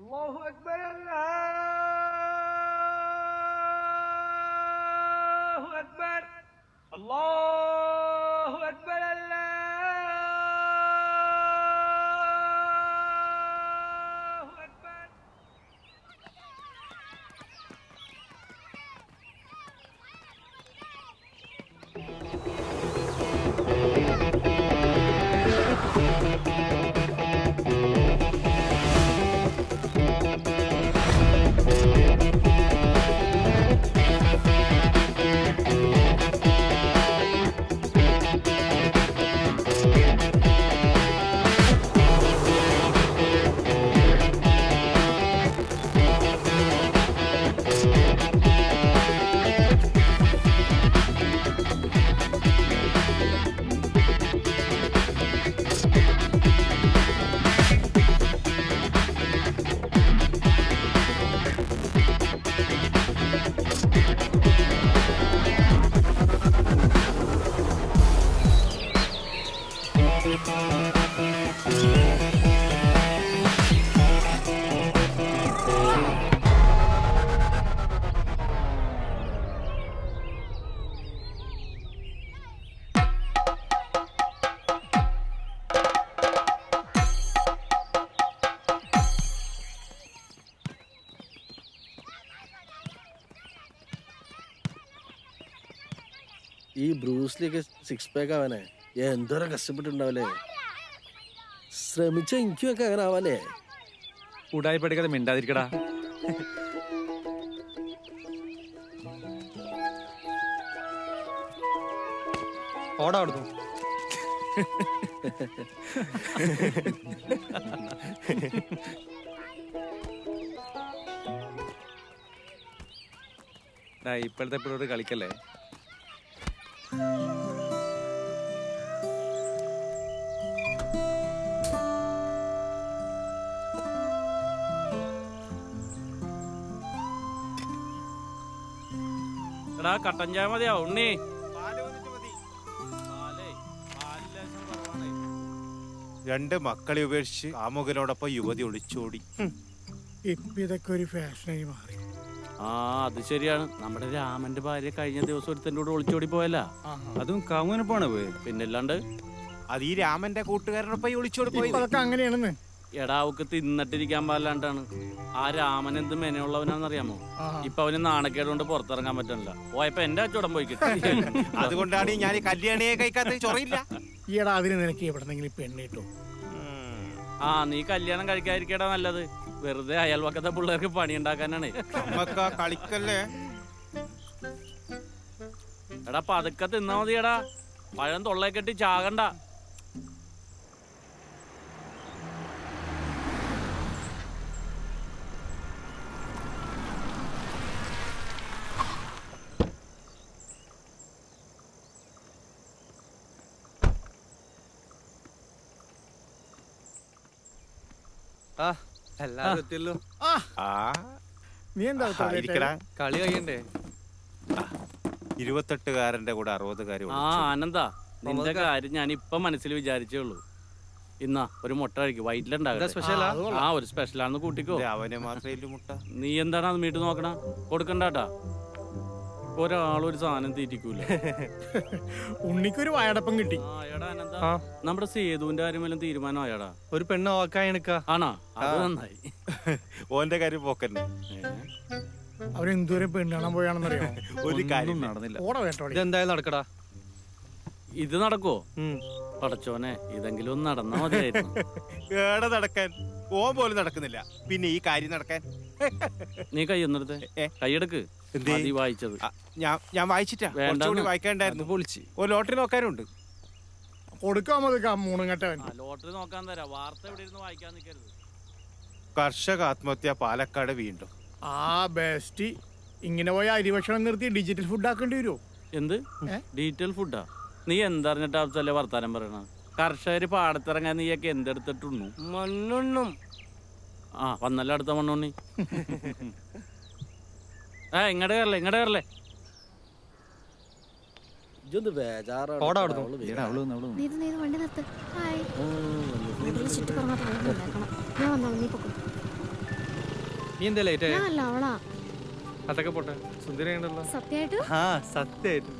الله أكبر الله أكبر الله أكبر الله أكبر. ഈ ബ്രൂസ്ലിയൊക്കെ 6 പാക്ക് ആവാനേ എന്തോരം കഷ്ടപ്പെട്ടുണ്ടാവല്ലേ. ശ്രമിച്ച എനിക്കൊക്കെ അങ്ങനെ ആവാല്ലേ. ഉടായി പഠിക്കാതെ മിണ്ടാതിരിക്കടാ. ഓടാ അവിടുന്നു. ഇപ്പോഴത്തെ പിള്ളേർ കളിക്കല്ലേ. എടാ കട്ടൻ ചായ മതിയാ ഉണ്ണി. രണ്ട് മക്കളെ ഉപേക്ഷിച്ച് കാമുകനോടൊപ്പം യുവതി ഒളിച്ചോടി. ഇപ്പൊ ഇതൊക്കെ ഒരു ഫാഷനായി മാറി. ആ അത് ശരിയാണ്. നമ്മുടെ രാമന്റെ ഭാര്യ കഴിഞ്ഞ ദിവസം ഒരുത്തൻ്റെ കൂടെ ഒളിച്ചോടി പോയല്ല. അതും കാമുകനൊപ്പാണ് പോയത്. പിന്നല്ലാണ്ട് അത് ഈ രാമന്റെ കൂട്ടുകാരനൊപ്പം ഒളിച്ചോടി പോയി. അതൊക്കെ അങ്ങനെയാണെന്ന്. എടാ അവക്ക് തിന്നിട്ടിരിക്കാൻ പാടില്ലാണ്ടാണ്. ആ രാമൻ എന്ത് മെനയുള്ളവനാന്നറിയാമോ? ഇപ്പൊ അവന് നാണക്കേട് കൊണ്ട് പുറത്തിറങ്ങാൻ പറ്റണില്ല. പോയപ്പോ എന്റെ അച്ചോടം പോയി കിട്ടി. അതുകൊണ്ടാണ് ഞാൻ കല്യാണിയെ കഴിക്കാത്ത. ചൊറയില്ല. ഈടാ അതിന് നിനക്ക് എവിടെന്നെങ്കിലും പെണ്ണ് കിട്ടും. ആ നീ കല്യാണം കഴിക്കാതിരിക്കടാ നല്ലത്. വെറുതെ അയൽവക്കത്തെ പിള്ളേർക്ക് പണി ഉണ്ടാക്കാനാണ്. കളിക്കല്ലേ. എടാ പതുക്കെ തിന്നാ മതിയടാ. പഴം തൊള്ളേ കെട്ടി ചാകണ്ട. എല്ലാരും എത്തിയല്ലോ. നീ എന്താ കളി കഴിയണ്ടേ. 28കാരന്റെ കൂടെ 60കാരി. ആ ആനന്ദാ, നിന്റെ കാര്യം ഞാൻ ഇപ്പൊ മനസ്സിൽ വിചാരിച്ചേ ഉള്ളൂ. ഇന്നാ ഒരു മുട്ട കഴിക്കും. വൈറ്റിലുണ്ടാകും. ആ ഒരു സ്പെഷ്യലാണെന്ന് കൂട്ടിക്കോ. അവനെ മാത്രമേ മുട്ട. നീ എന്താണ് അത് മീട്ട് നോക്കണ? കൊടുക്കണ്ടാട്ടാ. ഒരാളൊരു സാധനം തീറ്റിക്കൂല. ഉണ്ണിക്കൊരു വായടപ്പം കിട്ടി. നമ്മുടെ സേതുവിന്റെ കാര്യം വല്ലതും തീരുമാനമായാടാ? ഒരു പെണ്ണ് ഓക്കായണക്കാ. ആണോ? അത് നന്നായി. ഓന്റെ കാര്യം പോക്കന്നെ. അവരെന്തോരം പെണ്ണ് കാണാൻ പോയാണെന്നറിയാം. ഒരു കാര്യം നടന്നില്ല. ഓട വേട്ടോ. ഇതെന്തായാലും നടക്കടാ. ഇത് നടക്കോ? പടച്ചോനെ, ഇതെങ്കിലും ഒന്ന് നടന്നാ മതിയായിരുന്നു. ഏടെ നടക്കാൻ? ഓൻ പോലും നടക്കുന്നില്ല, പിന്നെ ഈ കാര്യം നടക്കാൻ. നീ കൈ ഒന്നെടുത്ത് കൈയെടുക്ക്. വായിച്ചത് ഞാൻ വായിച്ചിട്ടാ. വായിക്കാണ്ടായിരുന്നു. പൊളിച്ച് ഒരു ലോട്ടറി നോക്കാനുണ്ട്. കൊടുക്കാൻ മതി മൂന്നുംകെട്ടവൻ. ലോട്ടറി നോക്കാൻ തരാം. വാർത്ത എവിടെ ഇരുന്ന് വായിക്കാൻ നിൽക്കരുത്. കർഷക ആത്മഹത്യ പാലക്കാട് വീണ്ടും. ആ ബെസ്റ്റ്. ഇങ്ങനെ പോയ അരിഭക്ഷണം നിർത്തി ഡിജിറ്റൽ ഫുഡ് ആക്കേണ്ടി വരുമോ? എന്ത് ഡിജിറ്റൽ ഫുഡാ? നീ എന്തറിഞ്ഞിട്ട് അവസല്ലേ വർത്താനം പറയണ? കർഷകര് പാടത്തിറങ്ങാൻ നീയൊക്കെ എന്തെടുത്തിട്ടുണ്ണു? മണ്ണുണ്ണും. ആ വന്നല്ല അടുത്ത മണ്ണുണ്ണി. ഇങ്ങടെ കയറല്ലേ. ഇതൊന്ന് ബേജാറാണ്. വണ്ടി നിർത്ത്. നീ എന്താ ലേറ്റ് ആയ ഞാനല്ല അവളാ. അതൊക്കെ പോട്ടെ സുന്ദരിയുണ്ടല്ലോ സത്യായിട്ട് ആ സത്യമായിട്ട്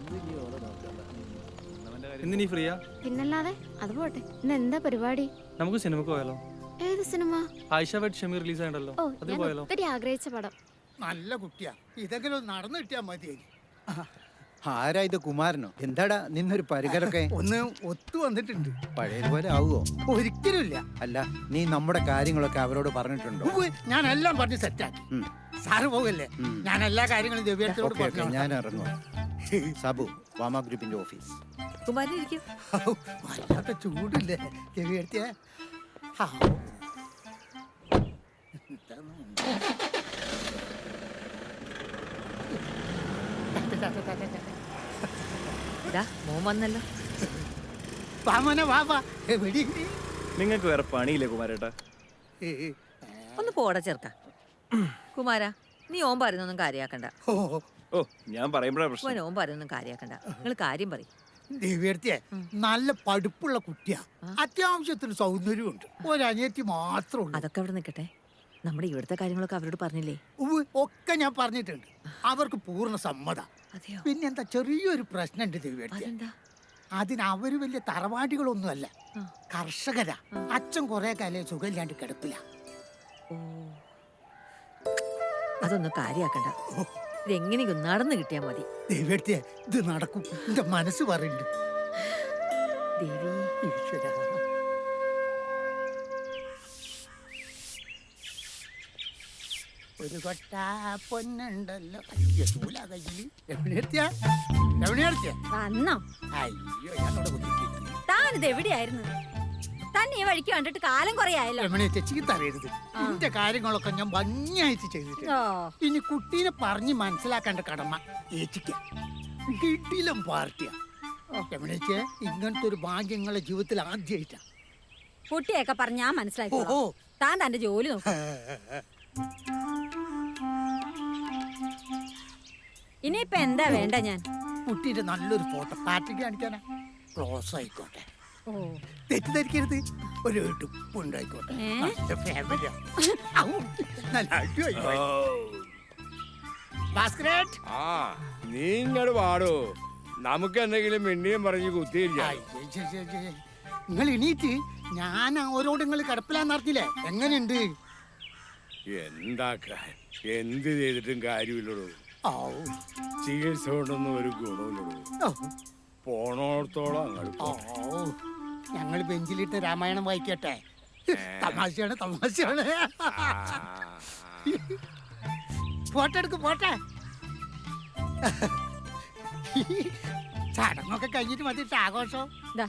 ഇന്ന് നീ ഫ്രീയാ പിന്നല്ലാതെ. അത് പോട്ടെ, ഇന്ന് എന്താ പരിപാടി? നമുക്ക് സിനിമക്ക് പോയാലോ? ഏത് സിനിമ? ആയിഷ വെഡ് ഷമീർ റിലീസ് ആയിട്ടല്ലോ ഓ, അത് ഞാൻ പോയാലോ? ഒത്തിരി ആഗ്രഹിച്ച പടം. നല്ല കുട്ടിയാ, ഇതെങ്കിലും ഒന്ന് നടന്നു കിട്ടിയാ മതി. ആരാ ഇത്, കുമാരനോ? എന്താടാ നിന്നൊരു പരികരൊക്കെ ഒന്ന് ഒത്തു വന്നിട്ടുണ്ട്. പഴയതുപോലെ ആവുമോ? ഒരിക്കലുമില്ല. അല്ല, നീ നമ്മുടെ കാര്യങ്ങളൊക്കെ അവരോട് പറഞ്ഞിട്ടുണ്ടോ? ഉവ്വ്, ഞാൻ എല്ലാം പറഞ്ഞ് സെറ്റാക്കി. ഉം. സാറ് പോകല്ലേ, ഉം. ഞാൻ എല്ലാ കാര്യങ്ങളും ദിവ്യത്തോട് ഓക്കേ, ഓക്കേ, പറഞ്ഞു. ഞാൻ ഇറങ്ങും. സാബു, വാമ ഗ്രൂപ്പിന്റെ ഓഫീസ്. വല്ലാത്ത ചൂടില്ലേ ദിവ്യത്തിയ? മോൻ വന്നല്ലോ. നിങ്ങൾക്ക് വേറെ പണിയില്ലേ കുമാരേട്ടാ? ഒന്ന് പോടാ ചെറുക്ക. കുമാരാ, നീ ഓൻ പറയുന്നൊന്നും കാര്യാക്കണ്ട. ഓ ഞാൻ പറയുമ്പോഴാ പ്രശ്നം. ഓൻ ഓൻ പറയുന്നൊന്നും കാര്യാക്കണ്ട. നിങ്ങൾ കാര്യം പറയും. ദിവ്യത്തിയെ നല്ല പഠിപ്പുള്ള കുട്ടിയാ, അത്യാവശ്യത്തിന് സൗന്ദര്യമുണ്ട്. ഒരനിയത്തി മാത്രമേ ഉള്ളൂ. അതൊക്കെ അവിടെ നിൽക്കട്ടെ. നമ്മുടെ ഇവിടുത്തെ കാര്യങ്ങളൊക്കെ അവരോട് പറഞ്ഞില്ലേ? ഉവ്വ്, ഒക്കെ ഞാൻ പറഞ്ഞിട്ടുണ്ട്. അവർക്ക് പൂർണ്ണ സമ്മതം. അതെയോ? പിന്നെന്താ, ചെറിയൊരു പ്രശ്നമുണ്ട് ദിവ്യത്തിയെ. അതെന്താ? അതിന് അവര് വലിയ തറവാടികളൊന്നുമല്ല, ആ. കർഷകരാ. അച്ഛൻ കുറെ കാലം സുഖമില്ലാണ്ട് കിടപ്പില്ല. ഓ, അതൊന്നും കാര്യാക്കണ്ട. ഇതെങ്ങനെയൊക്കെ നടന്നു കിട്ടിയാ മതി. ദിവ്യത്തിയെ, ഇത് നടക്കും, എന്റെ മനസ്സ് പറയുന്നുണ്ട്. ദേവി, ഈശ്വരാ. ഒരു കൊട്ട പൊന്നുണ്ടല്ലോ. അയ്യോ, ചൂല കയ്യില്. രമണിയെടുത്തിയാ? രമണിയെടുത്തിയാ? വന്നോ? അയ്യോ, ഞാനവിടെ കുത്തിക്കിട്ടി. താനിത് എവിടെയായിരുന്നു? തന്നെ ഈ വഴിക്ക് കണ്ടിട്ട് കാലം കുറേ ആയല്ലോ. രമണിയെ ചീത്ത അറിയരുത്. എന്റെ കാര്യങ്ങളൊക്കെ ഞാൻ ഭംഗിയായിട്ട് ചെയ്തിട്ടുണ്ട്. ഓ, ഇനി കുട്ടീനെ പറഞ്ഞ് മനസ്സിലാക്കേണ്ട കടമ ഏറ്റിക്ക. കിടിലം പാർട്ടിയാ. രമണിയെ, ഇങ്ങനത്തെ ഒരു ഭാഗ്യം നിങ്ങളെ ജീവിതത്തിൽ ആദ്യമായിട്ടാ. കുട്ടിയൊക്കെ പറഞ്ഞ് ഞാൻ മനസ്സിലാക്കി. ഓഹോ. താൻ തന്റെ ജോലി നോക്കും. ഇനിയിപ്പൊ എന്താ വേണ്ട? ഞാൻ കുട്ടീന്റെ നല്ലൊരു ഫോട്ടോ പാർട്ടിക്ക് കാണിക്കാനാ. ക്ലോസ് ആയിക്കോട്ടെ, ഓ, തെറ്റിദ്ധരിക്കരുത്. ഒരു ഉണ്ടായിക്കോട്ടെ. നല്ല family ആ. ഔ, നല്ല അടിപൊളി. ഭാസ്കരേട്ട്. ആ നീ ഇങ്ങോട്ട് പാടോ, നമുക്ക് എന്തെങ്കിലും മിണ്ടിയും പറഞ്ഞ് കുത്തിയിരിക്കാം. നിങ്ങൾ എണീറ്റ്, ഞാൻ അവരോട് നിങ്ങൾ കിടപ്പിലാന്ന് അറിഞ്ഞില്ലേ? എങ്ങനെയുണ്ട്? എന്താക്കാൻ, എന്ത് ചെയ്തിട്ടും കാര്യമില്ലടോ. ഔ, ചികിത്സ കൊണ്ടൊന്നും ഒരു ഗുണമില്ലടോ. ഔ, പോണോടത്തോളം അങ്ങോട്ട് ഔ. ഞങ്ങൾ ബെഞ്ചിലിട്ട് രാമായണം വായിക്കട്ടെ. തമാശയാണ്, തമാശയാണ്. ഫോട്ടോ എടുക്ക്, പോട്ടെ. ചടങ്ങൊക്കെ കഴിഞ്ഞിട്ട് മതിട്ട് ആഘോഷം. ദാ,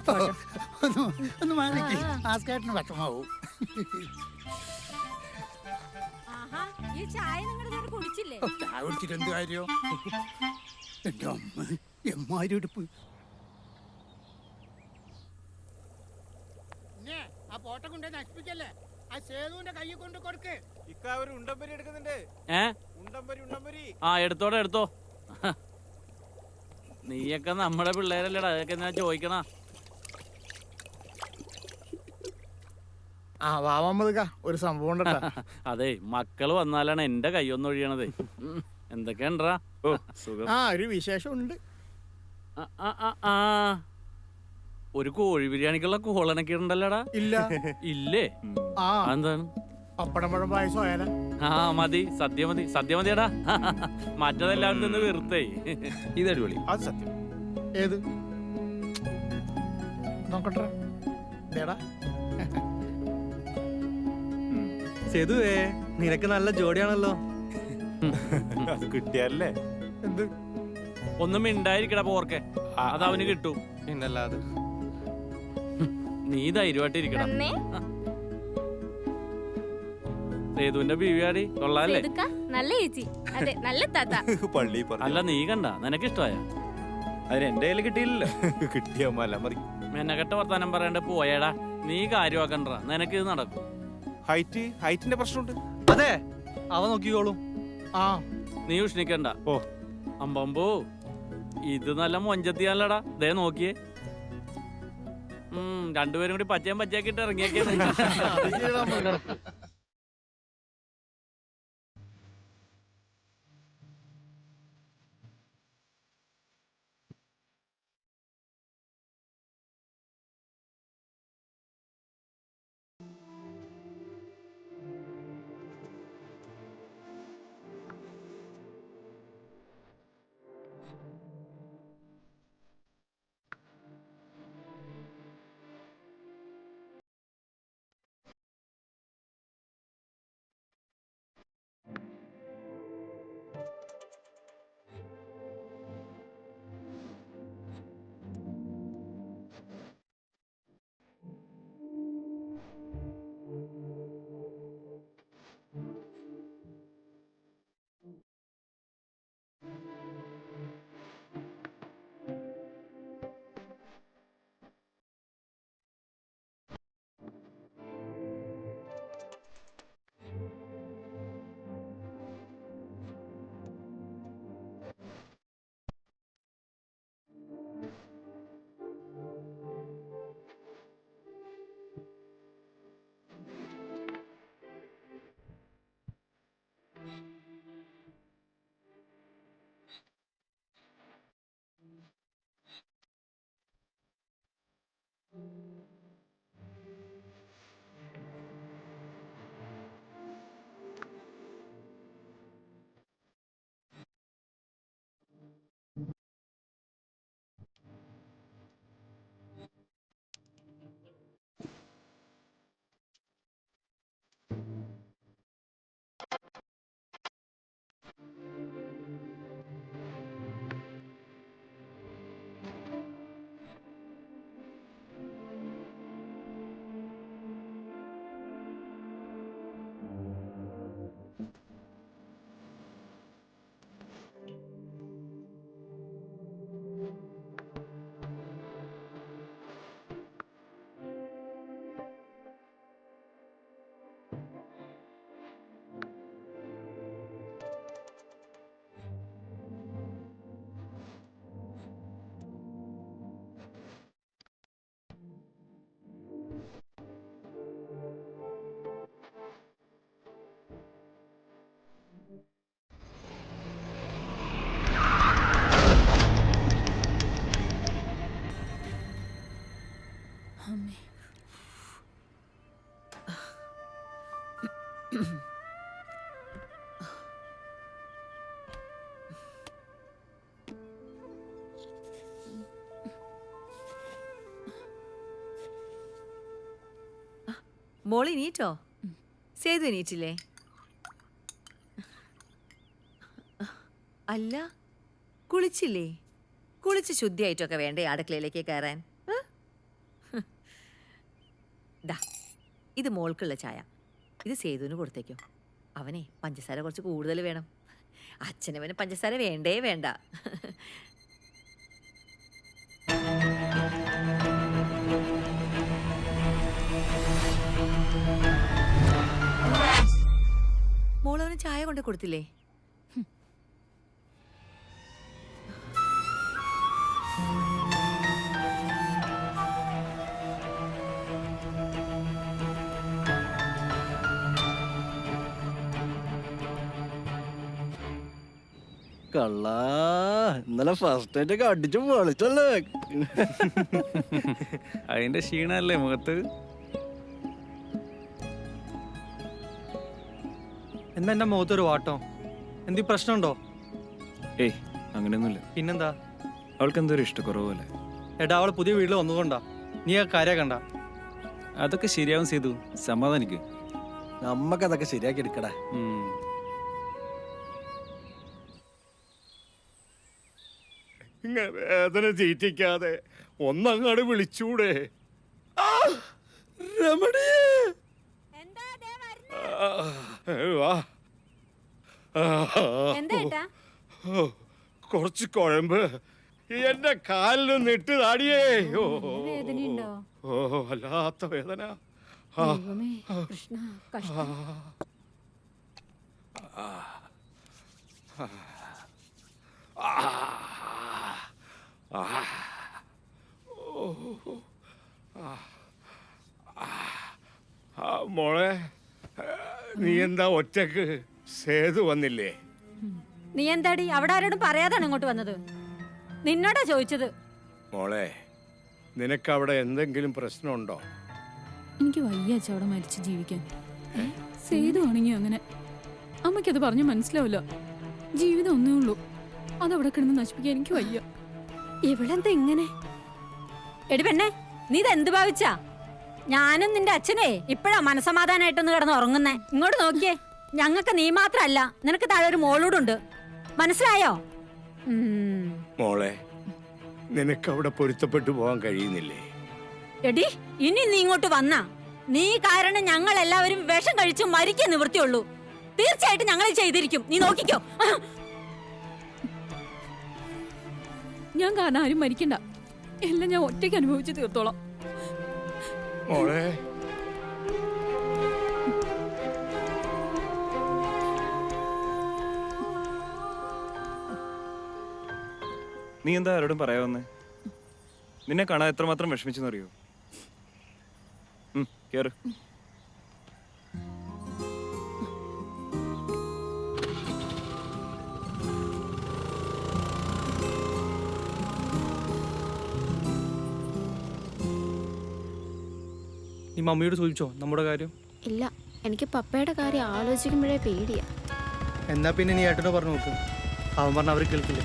ഫോട്ടോ. ഒന്ന് മാറിക്ക്, ആസ്കാട്ടിന് വിഷമാവും. ആഹാ, ഈ ചായ നിങ്ങളുടെ കുടിച്ചില്ലേ? ചായ കുടിച്ചിട്ട് എന്ത് കാര്യം? എന്റെ അമ്മ, എമ്മാരി എടുപ്പ്. ആ ഫോട്ടോ കൊണ്ട് നശിപ്പിക്കല്ലേ? ആ സേതുവിന്റെ കൈ കൊണ്ട് കൊടുക്ക്. ഇക്ക ഒരു ഉണ്ടംപരി എടുക്കുന്നുണ്ട്. ഉണ്ടംപരി. ആ എടുത്തോടെ എടുത്തോ. നീയൊക്കെ നമ്മുടെ പിള്ളേരല്ലേടാ, അതൊക്കെ എന്നാ ചോദിക്കണ. ആ വാമമ്മദ് ഒരു സംഭവം ഉണ്ടട്ടാ. അതെ, മക്കള് വന്നാലാണ് എന്റെ കൈയൊന്നും ഒഴിയണതേ. എന്തൊക്കെയാണ്ടാ? ഓ സുഖം. ആ, ഒരു വിശേഷം ഉണ്ട്. ഒരു കോഴി ബിരിയാണിക്കുള്ള കോളനൊക്കെ ഉണ്ടല്ലോടാ. ഇല്ല. ഇല്ലേ? ആ, എന്താണ്? പപ്പടം പഴം പായസം ആയാലും. ആ മതി, സത്യം മതി, സത്യം മതിയടാ. മറ്റതെല്ലാവരും നിന്ന് വെറുത്തേ. ഇതടിപൊളി. അത് സത്യം. ഏത് നോക്കട്ടെ? ദേടാ. സേതുവേ, നിനക്ക് നല്ല ജോഡിയാണല്ലോ. അത് കിട്ടിയല്ലേ? എന്ത്? ഒന്നും മിണ്ടായിരിക്കടാ പോർക്കെ, അത് അവന് കിട്ടും. പിന്നല്ലാതെ. നീ ധൈര്യമായിട്ടിരിക്കടാ. സേതുവിന്റെ ബീവിയാടി കൊള്ളാല്ലേ? നല്ല ചേച്ചി. അതെ, നല്ല താത്ത. പള്ളി അല്ല, നീ കണ്ട, നിനക്കിഷ്ടമായ? അതിന് എന്റെ കയ്യിൽ കിട്ടിയില്ലല്ലോ. കിട്ടിയ മല മറി. മെനക്കെട്ട വർത്താനം പറയണ്ട, പോയേടാ. നീ കാര്യമാക്കണ്ട, നിനക്ക് ഇത് നടക്കും. ഹൈറ്റിന്റെ പ്രശ്നമുണ്ട്. അതെ, അവ നോക്കിക്കോളും. ആ, നീ ഉഷ്ണിക്കണ്ട. ഓ അമ്പമ്പോ, ഇത് നല്ല മൊഞ്ചത്തിയാലടാ. ദേ നോക്കിയേ. രണ്ടുപേരും കൂടി പച്ചയും പച്ചയാക്കിട്ട് ഇറങ്ങിയേക്കേ. മോള് എണീറ്റോ? സേതു എണീറ്റില്ലേ? അല്ല, കുളിച്ചില്ലേ? കുളിച്ച് ശുദ്ധിയായിട്ടൊക്കെ വേണ്ടേ അടുക്കളയിലേക്ക് കയറാൻ? ദാ, ഇത് മോൾക്കുള്ള ചായ. ഇത് സേതുവിന് കൊടുത്തേക്കോ. അവനെ പഞ്ചസാര കുറച്ച് കൂടുതൽ വേണം. അച്ഛനവന് പഞ്ചസാര വേണ്ടേ വേണ്ട. മോളവന് ചായ കൊണ്ട് കൊടുത്തില്ലേ? കള്ളാ, ഇന്നലെ ഫസ്റ്റ് ആയിട്ടൊക്കെ അടിച്ചു പൊളിച്ചല്ലേ. അതിന്റെ ക്ഷീണല്ലേ മുഖത്ത്? എന്താ എന്റെ മുഖത്തൊരു വാട്ടോ? എന്തി പ്രശ്നമുണ്ടോ? ഏയ് അങ്ങനെയൊന്നുമില്ല. പിന്നെന്താ? അവൾക്ക് എന്തൊരു ഇഷ്ടക്കുറവല്ലേ? എടാ, അവള് പുതിയ വീട്ടിൽ വന്നുകൊണ്ടാ. നീ ആ കാര്യം കണ്ട? അതൊക്കെ ശരിയാവും ചെയ്തു. സമാധാനിക്ക്. നമ്മക്കതൊക്കെ ശരിയാക്കി എടുക്കടാ. ഇങ്ങനെ വേദന ചീറ്റിക്കാതെ ഒന്നങ്ങാട് വിളിച്ചൂടെ? കുറച്ച് കുഴമ്പ് എന്റെ കാലിലൊന്ന് ഇട്ട് താടിയേ. ഓ, വല്ലാത്ത വേദന. മോളെ, നീ എന്താ ഒറ്റക്ക്? സേതു വന്നില്ലേ? നീ എന്താടി അവിടെ ആരോടും പറയാതാണ് ഇങ്ങോട്ട് വന്നത്? നിന്നോടാ ചോദിച്ചത്. മോളെ, നിനക്കവിടെ എന്തെങ്കിലും പ്രശ്നമുണ്ടോ? എനിക്ക് വയ്യ അവിടെ മരിച്ച് ജീവിക്കാൻ. സേതു ആണെങ്കിൽ അങ്ങനെ. അമ്മയ്ക്കത് പറഞ്ഞ് മനസ്സിലാവില്ല. ജീവിതം ഒന്നേ ഉള്ളൂ, അതവിടെ കിടന്ന് നശിപ്പിക്കാൻ എനിക്ക് വയ്യ. ഇവളെന്താ ഇങ്ങനെ? എടി പെണ്ണെ, നീ ഇതെന്ത് ഭാവിച്ചാ? ഞാനും നിന്റെ അച്ഛനെ ഇപ്പഴാ മനസമാധാനായിട്ടൊന്ന് കിടന്ന് ഉറങ്ങുന്നേ. ഇങ്ങോട്ട് നോക്കിയേ, ഞങ്ങൾക്ക് നീ മാത്രല്ല, നിനക്ക് താഴെ ഒരു മോളൂടുണ്ട്. മനസ്സിലായോ? മോളെ, നിനക്കവിടെ പൊരുത്തപ്പെട്ടു പോകാൻ കഴിയുന്നില്ലേ? എടി, ഇനി നീ ഇങ്ങോട്ട് വന്നാ നീ കാരണം ഞങ്ങൾ എല്ലാവരും വിഷം കഴിച്ചു മരിക്കാൻ നിവൃത്തിയുള്ളൂ. തീർച്ചയായിട്ടും ഞങ്ങൾ ചെയ്തിരിക്കും, നീ നോക്കിക്കോ. ഞാൻ കാരണം ആരും മരിക്കണ്ട. എല്ലാം ഞാൻ ഒറ്റയ്ക്ക് അനുഭവിച്ച് തീർത്തോളാം. മോളെ, നീ എന്താ ആരോടും പറയാവന്നേ? നിന്നെ കാണാൻ എത്രമാത്രം വിഷമിച്ചെന്നറിയോ? കേറ്. നീ മമ്മിയോട് ചോദിച്ചോ നമ്മുടെ കാര്യം? ഇല്ല, എനിക്ക് പപ്പയുടെ കാര്യം ആലോചിക്കുമ്പോഴേ പേടിയാ. എന്നാ പിന്നെ നീ ഏട്ടനോ പറഞ്ഞു നോക്ക്. അവൻ പറഞ്ഞ അവർ കേൾക്കില്ല.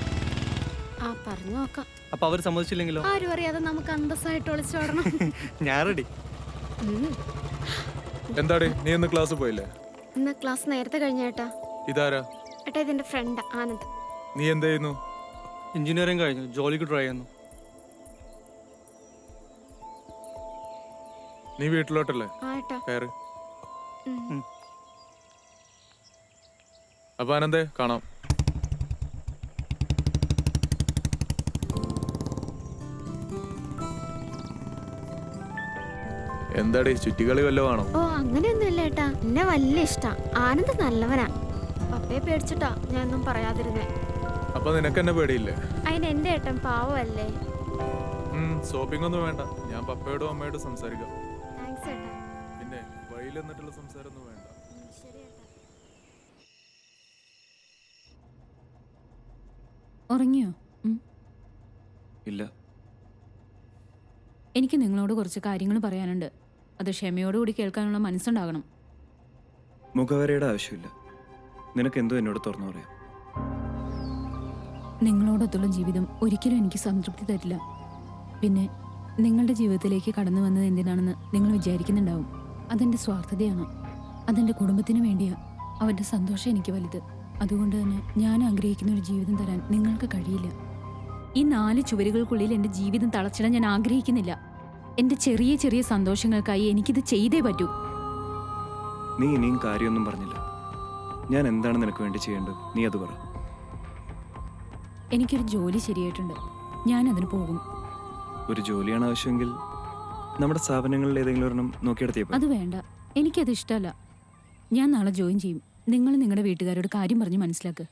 ആ, പറഞ്ഞു നോക്കാം. അപ്പൊ അവർ സമ്മതിച്ചില്ലെങ്കിലോ? ആരും അറിയാതെ നമുക്ക് അന്തസ്സായിട്ട് ഒളിച്ചോടണം. ഞാൻ റെഡി. എന്താടി, നീ ഇന്ന് ക്ലാസ് പോയില്ലേ? ഇന്ന് ക്ലാസ് നേരത്തെ കഴിഞ്ഞേട്ടാ. ഇതാരാ? ഏട്ടാ, ഇതിന്റെ ഫ്രണ്ട് ആനന്ദ്. നീ എന്ത് ചെയ്യുന്നു? എഞ്ചിനീയറിംഗ് കഴിഞ്ഞു, ജോലിക്ക് ട്രൈ ചെയ്യുന്നു. നീ വീട്ടിലോട്ടല്ലേ? കയറ്. അപ്പൊ ആനന്ദേ, കാണാം. എന്താടി, ചുറ്റിക്കളി വല്ലതും ആണോ? ഓ, അങ്ങനെയൊന്നുമില്ല ഏട്ടാ, എന്നെ വലിയ ഇഷ്ടാ. ആനന്ദ് നല്ലവനാ. പപ്പയെ പേടിച്ചിട്ടാ ഞാൻ ഒന്നും പറയാതിരുന്നേ. അപ്പൊ നിനക്ക് എന്നെ പേടിയില്ലേ? അതിന് എന്റെ ഏട്ടൻ പാവല്ലേ. ഷോപ്പിംഗ് ഒന്നും വേണ്ട, ഞാൻ പപ്പയോടും അമ്മയോടും സംസാരിക്കാം. താങ്ക്സ് ഏട്ടാ. പിന്നെ വഴിയിൽ എന്നിട്ടുള്ള സംസാരം ഒന്നും വേണ്ട. ശരി ഏട്ടാ. ഉറങ്ങിയോ? ഇല്ല. എനിക്ക് നിങ്ങളോട് കുറച്ച് കാര്യങ്ങൾ പറയാനുണ്ട്. അത് ക്ഷമയോടുകൂടി കേൾക്കാനുള്ള മനസ്സുണ്ടാകണം. മുഖവരയുടെ ആവശ്യമില്ല. നിനക്ക് എന്തോ എന്നോട് തുറന്നു പറയാം. നിങ്ങളോടൊത്തുള്ള ജീവിതം ഒരിക്കലും എനിക്ക് സംതൃപ്തി തരില്ല. പിന്നെ നിങ്ങളുടെ ജീവിതത്തിലേക്ക് കടന്നു വന്നത് എന്തിനാണെന്ന് നിങ്ങൾ വിചാരിക്കുന്നുണ്ടാവും. അതെൻ്റെ സ്വാർത്ഥതയാണ്. അതെൻ്റെ കുടുംബത്തിന് വേണ്ടിയാ. അവരുടെ സന്തോഷം എനിക്ക് വലുത്. അതുകൊണ്ട് തന്നെ ഞാൻ ആഗ്രഹിക്കുന്ന ഒരു ജീവിതം തരാൻ നിങ്ങൾക്ക് കഴിയില്ല. ഈ 4 ചുവരുകൾക്കുള്ളിൽ എൻ്റെ ജീവിതം തളച്ചിടാൻ ഞാൻ ആഗ്രഹിക്കുന്നില്ല. എൻ്റെ ചെറിയ ചെറിയ സന്തോഷങ്ങൾക്കായി എനിക്കിത് ചെയ്തേ പറ്റൂ. നീ ഇനിയും കാര്യമൊന്നും പറഞ്ഞില്ല. ഞാൻ എന്താണ് നിനക്ക് വേണ്ടി ചെയ്യേണ്ടത്? നീ അത് പറ. എനിക്കൊരു ജോലി ശരിയായിട്ടുണ്ട്. ഞാൻ അതിന് പോകും. ഒരു ജോലിയാണ് ആവശ്യമെങ്കിൽ നമ്മുടെ സ്ഥാപനങ്ങളിൽ ഏതെങ്കിലും ഒരെണ്ണം നോക്കിയെടുത്തേ. അത് വേണ്ട, എനിക്കത് ഇഷ്ടമല്ല. ഞാൻ നാളെ ജോയിൻ ചെയ്യും. നിങ്ങൾ നിങ്ങളുടെ വീട്ടുകാരോട് കാര്യം പറഞ്ഞ് മനസ്സിലാക്ക്.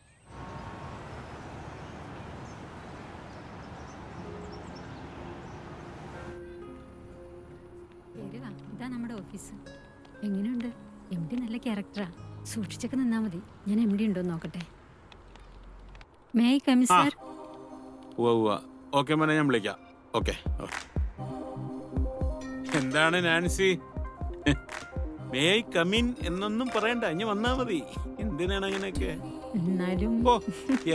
ഇതാ നമ്മുടെ ഓഫീസ്. എങ്ങനെയുണ്ട്? MD നല്ല ക്യാരക്ടറാ. സൂക്ഷിച്ചൊക്കെ നിന്നാ മതി. ഞാൻ MD ഉണ്ടോ നോക്കട്ടെ. May I come sir? Okay മോനെ, ഞാൻ വിളിക്കാം. ഓക്കെ. എന്താണ് നാൻസി, മേ ഐ കമിൻ എന്നൊന്നും പറയണ്ട, ഇനി വന്നാ മതി. എന്തിനാണ് അങ്ങനെയൊക്കെ?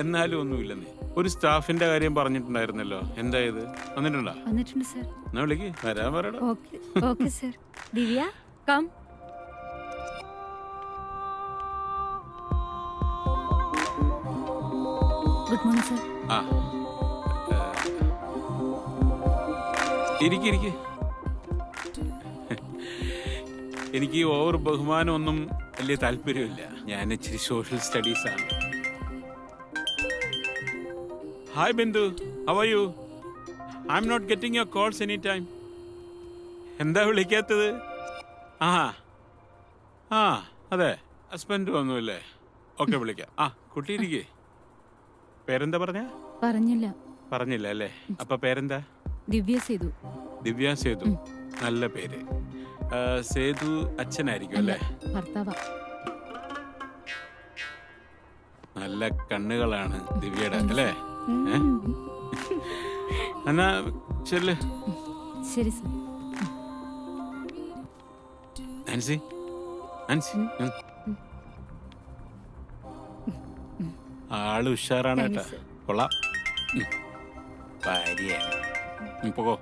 എന്നാലും ഒന്നുമില്ലെന്നേ. ഒരു സ്റ്റാഫിന്റെ കാര്യം പറഞ്ഞിട്ടുണ്ടായിരുന്നല്ലോ, എന്തായത്? വന്നിട്ടുണ്ടോ? വന്നിട്ടുണ്ട് സർ. എന്നാ വിളിക്ക്, വരാൻ പറയടാ. Okay sir. Divya come. Good morning sir. ആ, ഇരിക്കെ. എനിക്ക് ഓവർ ബഹുമാനമൊന്നും വലിയ താല്പര്യമില്ല. ഞാൻ ഇച്ചിരി സോഷ്യൽ സ്റ്റഡീസ് ആണ്. Hi Bindu, how are you? I am not getting your calls any time. എന്താ വിളിക്കാത്തത്? ആ അതെ, ഹസ്ബൻഡ് വന്നുല്ലേ? ഓക്കെ, വിളിക്കാം. കുട്ടി ഇരിക്കേ. പേരെന്താ പറഞ്ഞില്ല അല്ലേ? അപ്പൊ പേരെന്താ? ദിവ്യ സേതു. ദിവ്യ സേതു, നല്ല പേര്. സേതു അച്ഛനായിരിക്കും അല്ലേ? ഭർത്താവാ. നല്ല കണ്ണുകളാണ് ദിവ്യയുടെ അല്ലേ? എന്നാ ചെല്ല്. ശരി സർ. നാൻസി, ആള് ഉഷാറാണ് കേട്ടാ. കൊള്ളാം. ഭാര്യയാണ്. പോകോ.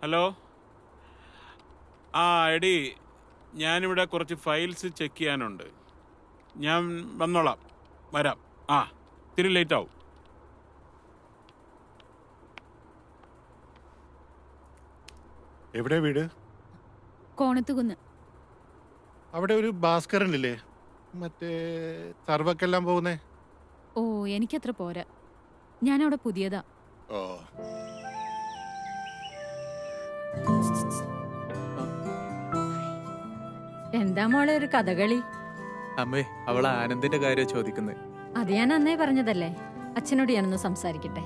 ഹലോ. എടി, ഞാനിവിടെ കുറച്ച് ഫയൽസ് ചെക്ക് ചെയ്യാനുണ്ട്. ഞാൻ വന്നോളാം, വരാം. ഇത്തിരി ലേറ്റ് ആവും. എവിടെ വീട്? കോണത്തുകുന്ന്. അവിടെ ഒരു ഭാസ്കരനില്ലേ, മറ്റേ സർവക്കെല്ലാം പോകുന്നേ? ഓ, എനിക്കത്ര പോരാ. ഞാനവിടെ പുതിയതാ. ഓ, എന്താ മോളെ ഒരു കഥകളി? അമ്മേ, അവൾ ആനന്ദിന്റെ കാര്യം ചോദിക്കുന്നത്. അത് ഞാൻ അന്നേ പറഞ്ഞതല്ലേ. അച്ഛനോട് ഞാനൊന്ന് സംസാരിക്കട്ടെ.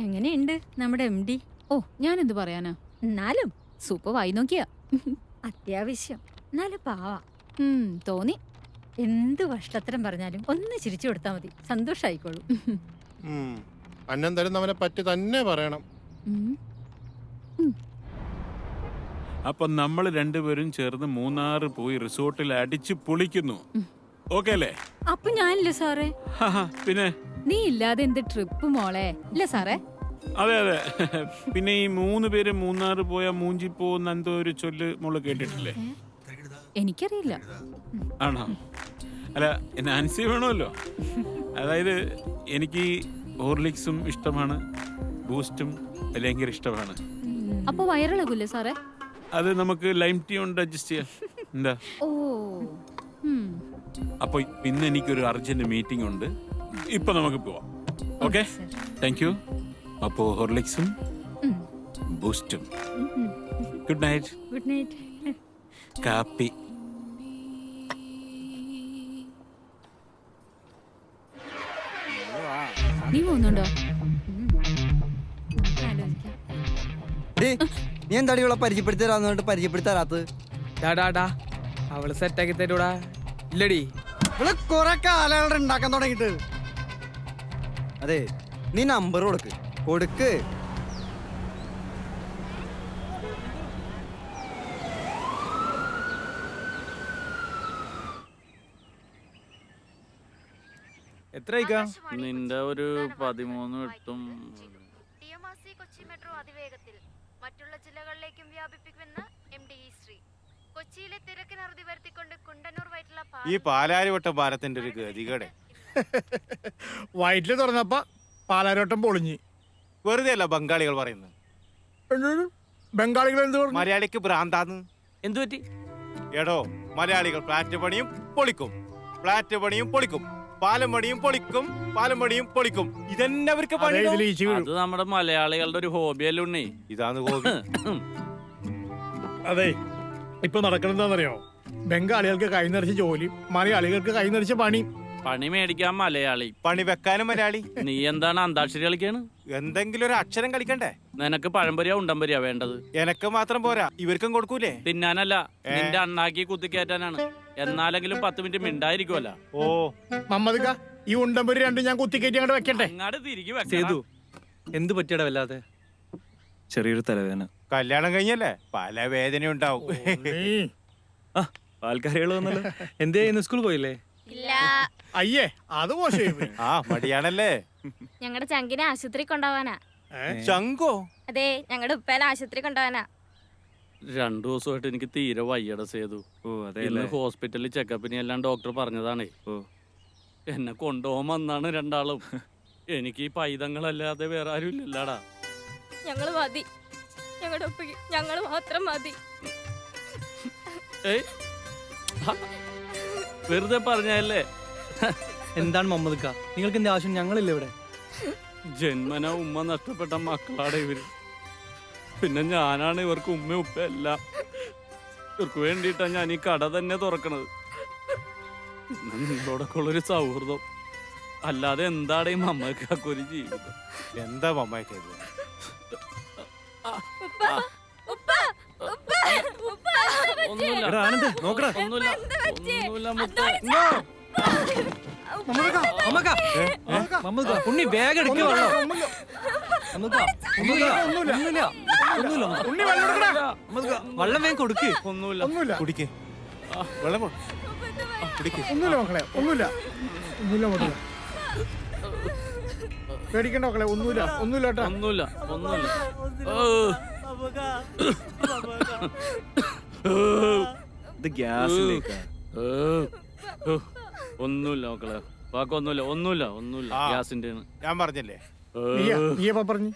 എങ്ങനെയുണ്ട് നമ്മുടെ MD? ഓ, ഞാൻ എന്ത് പറയാനാ. എന്നാലും സൂപ്പർ വായി നോക്കിയാ. അത്യാവശ്യം. എന്നാലും പാവാ. തോന്നി. എന്ത് കഷ്ടത്തരം പറഞ്ഞാലും ഒന്ന് ചിരിച്ചു കൊടുത്താൽ മതി, സന്തോഷായിക്കോളും. അന്നം തരുന്നവനെ പറ്റി തന്നെ പറയണം. അപ്പൊ നമ്മൾ രണ്ടുപേരും ചേർന്ന് മൂന്നാറ് പോയി റിസോർട്ടിൽ അടിച്ചു പൊളിക്കുന്നു. ഓക്കെ അല്ലേ? അപ്പൊ ഞാനില്ല സാറേ. പിന്നെ നീ ഇല്ലാതെ എന്ത് ട്രിപ്പ് മോളെ, ഇല്ല സാറേ? അതെ. പിന്നെ ഈ 3 പേര് മൂന്നാറ് പോയാ മൂഞ്ചി പോകുന്ന എന്തോ ഒരു ചൊല്ല് മോള് കേട്ടിട്ടില്ലേ? എനിക്കറിയില്ല. ആണോ? അല്ല, നാൻസി വേണമല്ലോ. അതായത് എനിക്ക് ഹോർലിക്സും ഇഷ്ടമാണ്, ബൂസ്റ്റും ഭയങ്കര ഇഷ്ടമാണ്. അപ്പൊ വയറിളകൂല്ലേ സാറേ? അത് നമുക്ക് ലൈം ടീ കൊണ്ട് അഡ്ജസ്റ്റ് ചെയ്യാം. എന്താ? ഓ. അപ്പൊ ഇന്ന് എനിക്കൊരു അർജന്റ് മീറ്റിംഗ് ഉണ്ട്. ഇപ്പൊ നമുക്ക് പോവാം. Okay, thank you. അപ്പോ ഹോർലിക്സും ബൂസ്റ്റും. Good night. Good night. കാപ്പി. നീ പോകുന്നുണ്ടോ? നീ എന്താടി ഇവിടെ പരിചയപ്പെടുത്തി തരാന്ന് പറഞ്ഞിട്ട് പരിചയപ്പെടുത്തി തരാത്തത്? അവള് സെറ്റാക്കി തരൂടാ. ഇല്ലടി, കൊറേ കാലങ്ങളുടെ ഉണ്ടാക്കാൻ തുടങ്ങിട്ട്. അതെ, നീ നമ്പർ കൊടുക്ക്. എത്ര അയക്കാം? നിന്റെ ഒരു 13 കൊച്ചി മെട്രോ അതിവേഗത്തിൽ മറ്റുള്ള ജില്ലകളിലേക്കും വ്യാപിപ്പിക്കുമെന്ന് MD ശ്രീ. കൊച്ചിയിലെ തിരക്കിന് അറുതി വരുത്തിക്കൊണ്ട് കുണ്ടന്നൂർ വയറ്റിലുള്ള ഈ പാലാരിവട്ടം പാലത്തിന്റെ ഒരു ഗതികേട്. വയറ്റില് തുറന്നപ്പ പാലാരോട്ടം പൊളിഞ്ഞ്. വെറുതെ അല്ല ബംഗാളികൾ പറയുന്നത്. ബംഗാളികൾ എന്ത് പറഞ്ഞു? മലയാളിക്ക് ഭ്രാന്താന്ന്. എന്തു പറ്റി? എടോ, മലയാളികൾ ഫ്ലാറ്റ് പണിയും പൊളിക്കും, ഫ്ലാറ്റ് പണിയും പൊളിക്കും, പാലം പണിയും പൊളിക്കും, പാലം പണിയും പൊളിക്കും. ഇതന്നെ അവർക്ക് പണി. അത് നമ്മുടെ മലയാളികളുടെ ഒരു ഹോബിയല്ലേ ഉണ്ണി. ഇതാണ് ഹോബി. അതെ, ഇപ്പൊ നടക്കണെന്താന്നറിയോ? ബംഗാളികൾക്ക് കൈ നിറച്ച് ജോലി, മലയാളികൾക്ക് കൈ നിറച്ച് പണി. പണി മേടിക്കാൻ മലയാളി, പണി വെക്കാനും മലയാളി. നീ എന്താണ് അന്താക്ഷരി കളിക്കാണ്? എന്തെങ്കിലും ഒരു അക്ഷരം കളിക്കണ്ടേ? നിനക്ക് പഴംപൊരിയാ ഉണ്ടംപൊരിയാ വേണ്ടത്? എനക്ക് മാത്രം പോരാ, ഇവർക്കും കൊടുക്കൂലേ? തിന്നാനല്ല, നിന്റെ അണ്ണാക്കി കുത്തിക്കയറ്റാനാണ്. എന്നാലെങ്കിലും 10 മിനിറ്റ് മിണ്ടായിരിക്കുമല്ല. ഓ മമ്മദ്ക്ക, ഈ ഉണ്ടമ്പൊരി രണ്ടും ഞാൻ കുത്തിക്കയറ്റി അങ്ങോട്ട് വെക്കട്ടെ. അങ്ങാട് തിരികെ സേതു, എന്ത് പറ്റിയടാ വല്ലാതെ? ചെറിയൊരു തലവേദന. കല്യാണം കഴിഞ്ഞല്ലേ, പല വേദന ഉണ്ടാവും. പാൽക്കാരികൾ വന്നല്ലോ. എന്തേ, ഇന്ന് സ്കൂൾ പോയില്ലേ? ഇല്ല, അയ്യേ, അത് മോശമായി. ആ മടിയാണല്ലേ. ഞങ്ങളുടെ ചങ്കിനെ ആശുപത്രി കൊണ്ടുപോവാനാ. ചങ്കോ? അതെ, ഞങ്ങളുടെ ഉപ്പേനെ ആശുപത്രി കൊണ്ടുപോവാനാ. 2 ദിവസമായിട്ട് എനിക്ക് തീരെ വയ്യട സേതു. ഇന്ന് ഹോസ്പിറ്റലിൽ ചെക്കപ്പിന് എല്ലാം ഡോക്ടർ പറഞ്ഞതാണേ. എന്നെ കൊണ്ടുപോകാൻ വന്നാണ് രണ്ടാളും. എനിക്ക് ഈ പൈതങ്ങളല്ലാതെ വേറെ ആരും ഇല്ലല്ലാടാ. ഞങ്ങള് മതി, ഞങ്ങളുടെ ഉപ്പയ്ക്ക് ഞങ്ങള് മാത്രം മതി. വെറുതെ പറഞ്ഞല്ലേ. എന്താണ് മമ്മദ്ക്ക, നിങ്ങൾക്ക് എന്താ ആവശ്യം? ഞങ്ങളില്ല ഇവിടെ. ജന്മന ഉമ്മ നഷ്ടപ്പെട്ട മക്കളാണ് ഇവര്. പിന്നെ ഞാനാണ് ഇവർക്ക് ഉമ്മ ഉപ്പ എല്ലാം. ഇവർക്ക് വേണ്ടിയിട്ടാ ഞാൻ ഈ കട തന്നെ തുറക്കണത്. പിന്നെ നിങ്ങളോടൊക്കെ ഉള്ളൊരു സൗഹൃദം. അല്ലാതെ എന്താണ് ഈ മമ്മക്കൊക്കെ ഒരു ജീവിതം? എന്താ മമ്മയൊക്കെ ഉണ്ണി വേഗം എടുക്കുക. വെള്ളം വേഗം കൊടുക്ക്. ഒന്നുമില്ല. കുടിക്കേ, വെള്ളം ഒന്നുമില്ല മക്കളെ, ഒന്നുമില്ല മക്കളെ, പേടിക്കണ്ട മക്കളെ, ഒന്നുമില്ല കേട്ടോ. ഒന്നുമില്ല. ഇത് ഗ്യാസിലേക്കാ. ഒന്നുമില്ല മക്കളെ, ഒന്നുമില്ല. ഗ്യാസിന്റെ ഞാൻ പറഞ്ഞല്ലേ, നീയപ്പ പറഞ്ഞു.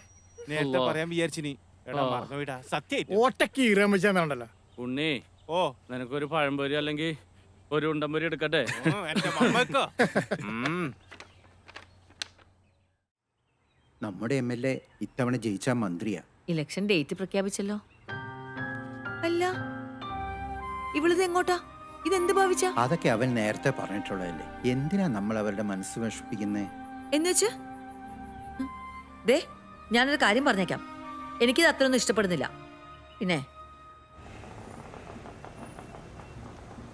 നേരത്തെ പറയാൻ വിചാരിച്ചിനി. മറന്നുപോയിട്ടാ, സത്യം. ഓട്ടക്ക് ഈറാൻ വെച്ചാന്നുണ്ടല്ലോ. ഉണ്ണി, ഓ നിനക്കൊരു പഴംപൊരി അല്ലെങ്കിൽ ഒരു ഉണ്ടംപൊരി എടുക്കട്ടെ? എന്റെ മമ്മക്കോ. നമ്മുടെ MLA ഇത്തവണ ജയിച്ച മന്ത്രിയാ. Election date പ്രഖ്യാപിച്ചല്ലോ. അല്ല, ഇവളിത് എങ്ങോട്ടാ? ഇതെന്ത് ഭാവിച്ച? അതൊക്കെ അവൻ നേരത്തെ പറഞ്ഞിട്ടുള്ളതല്ലേ. എന്തിനാ നമ്മൾ അവരുടെ മനസ്സ് വിഷമിപ്പിക്കുന്നേ? എന്നുവെച്ച് ദേ, ഞാനൊരു കാര്യം പറഞ്ഞേക്കാം. എനിക്കിത് അത്രയൊന്നും ഇഷ്ടപ്പെടുന്നില്ല. പിന്നെ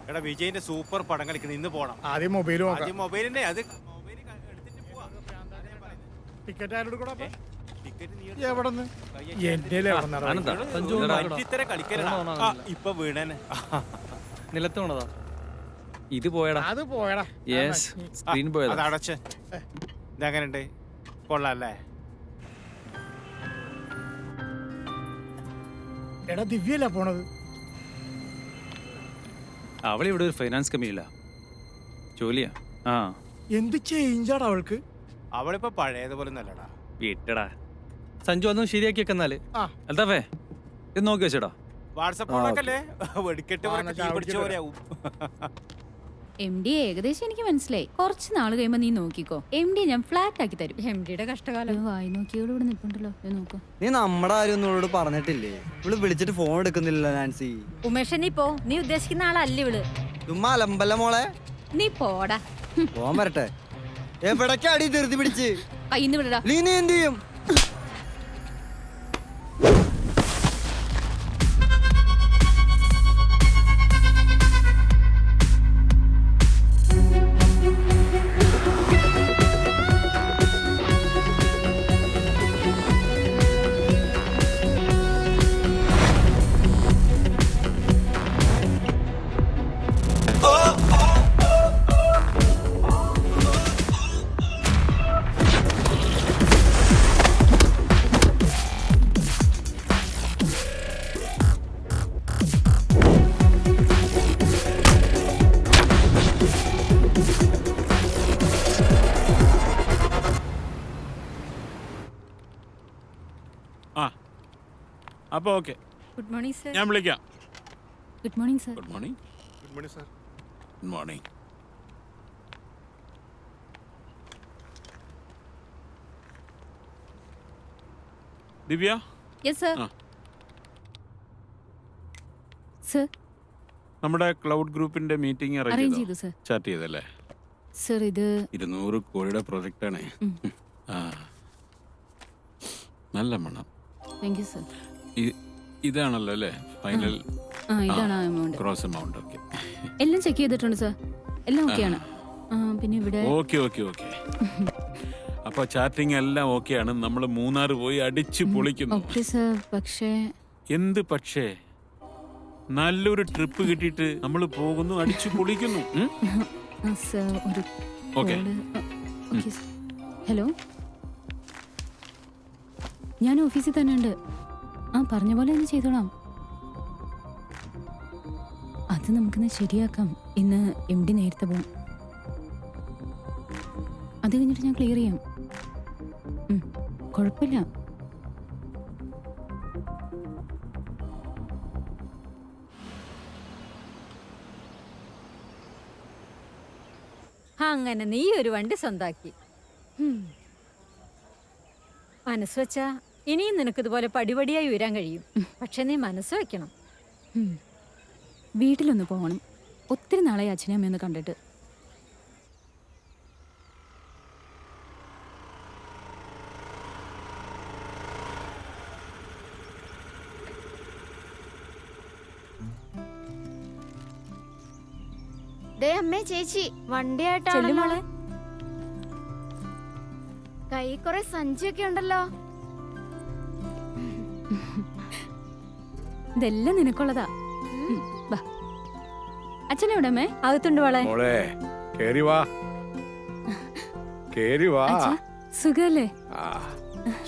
എടാ, വിജയിന്റെ സൂപ്പർ പടം കളിക്കണം, ഇന്ന് പോണം. ആദ്യം മൊബൈൽ നോക്കാം. ആദ്യം മൊബൈലിന്റെ അത് ടിക്കറ്റ് ആരോട് കൂടെ? ടിക്കറ്റ് നീ എവിടെന്ന്? എന്റെ കളിക്കലടാ. ഇപ്പൊ വീണേനെ നിലത്ത് പോണതാ. ഇത് പോയടാ. അത് പോയടാ. സ്ക്രീൻ പോയതാ. അത് അടച്ച്. ഇതെങ്ങനെയുണ്ട്? കൊള്ളാല്ലേ? എടാ, ദിവ്യല്ല പോണത്. അവളിവിടെ ഒരു ഫൈനാൻസ് കമ്പനിയില്ല ജോലിയാ. എന്ത് ചേഞ്ചാടാ അവൾക്ക്? അവളിപ്പോ പഴയതുപോലെ നല്ലടാ. വിട്ടടാ. സഞ്ജു ഒന്നും ശരിയാക്കി വെക്കുന്നാല്. അൽത്താഫേ, ഇത് നോക്കി വെച്ചടാ. വാട്സപ്പ് ഓണാക്കല്ലേ, വെടിക്കെട്ട് പിടിച്ച പോലെയാവും. MD ഏകദേശം എനിക്ക് മനസ്സിലായി. കുറച്ച് നാൾ കഴിയുമ്പോ നീ നോക്കിക്കോ, MD ഞാൻ ഫ്ലാറ്റ് ആക്കി തരും. MDയുടെ കഷ്ടകാലം. വായി നോക്കിയോട് ഇവിടെ നിൽപ്പുണ്ടല്ലോ, നോക്കോ. നീ നമ്മുടെ ആരും ഒന്നും പറഞ്ഞിട്ടില്ലേ? ഇവള് വിളിച്ചിട്ട് ഫോൺ എടുക്കുന്നില്ല നാൻസി. ഉമേഷ്, നീ പോ. നീ ഉദ്ദേശിക്കുന്ന ആളല്ല ഇവള്. ചുമ്മാ അലമ്പല്ല മോളെ. നീ പോടാ. പോവാൻ വരട്ടെ. എവിടേക്ക് അടി തീർത്തി പിടിച്ച് കയ്യിന്ന് വിടടാ. നീ എന്ത് ചെയ്യും? അപ്പോൾ ഓക്കെ, ഗുഡ് മോർണിംഗ് സർ. ഞാൻ വിളിക്കാം. Good morning sir. Good morning. Good morning sir. Good morning. Divya. Yes sir. ആ. സർ നമ്മുടെ ക്ലൗഡ് ഗ്രൂപ്പിന്റെ മീറ്റിംഗ് അറേഞ്ച് അറേഞ്ച് ചെയ്തു സർ. ചാറ്റ് ചെയ്തല്ലേ? സർ ഇത് 200 കോടിയുടെ പ്രോജക്റ്റ് ആണ്. ആ, നല്ല മണം. Thank you sir. ഇതാണല്ലോ അല്ലേ ഫൈനൽ ആ ഇതാണ് ആ എമൗണ്ട്. Cross amount? ഓക്കെ, എല്ലാം ചെക്ക് ചെയ്തിട്ടുണ്ട് സർ, എല്ലാം ഓക്കെയാണ്. പിന്നെ ഇവിടെ ഓക്കെ ഓക്കെ ഓക്കെ. അപ്പൊ ചാറ്റിംഗ് എല്ലാം ഓക്കെയാണ്. നമ്മൾ മൂന്നാർ പോയി അടിച്ച് പൊളിക്കുന്നു. Okay sir. പക്ഷേ എന്ത് പക്ഷേ? നല്ലൊരു ട്രിപ്പ് കിട്ടിയിട്ട് നമ്മൾ പോകുന്നു, അടിച്ചു പൊളിക്കുന്നു. സർ ഒരു ഓക്കെ. Okay sir. ഹലോ, ഞാൻ ഓഫീസിൽ തന്നെ ഉണ്ട്. പറഞ്ഞ പോലെ തന്നെ ചെയ്തോളാം. അത് നമുക്കിന്ന് ശരിയാക്കാം. ഇന്ന് MD നേരത്തെ പോകും. അത് കഴിഞ്ഞിട്ട് ഞാൻ ക്ലിയർ ചെയ്യാം. കുഴപ്പമില്ല. അങ്ങനെ നീ ഒരു വണ്ടി സ്വന്താക്കി. മനസ്സ് വെച്ചാ ഇനിയും നിനക്കിതുപോലെ പടിപടിയായി ഉയരാൻ കഴിയും. പക്ഷെ നീ മനസ്സ് വെക്കണം. വീട്ടിലൊന്ന് പോകണം. ഒത്തിരി നാളായി അച്ഛനും അമ്മയൊന്ന് കണ്ടിട്ട്. അമ്മേ ചേച്ചി വണ്ടിയായിട്ടാണ്. ചെല്ലുമോളെ. കൈ കുറെ സഞ്ചിയൊക്കെ ഉണ്ടല്ലോ. ഇതെല്ലാം നിനക്കുള്ളതാ. അച്ഛനെവിടെ അമ്മേ? അകത്തുണ്ട് മോളെ. മോളെ കേറി വാ, കേറി വാ. സുഖല്ലേ?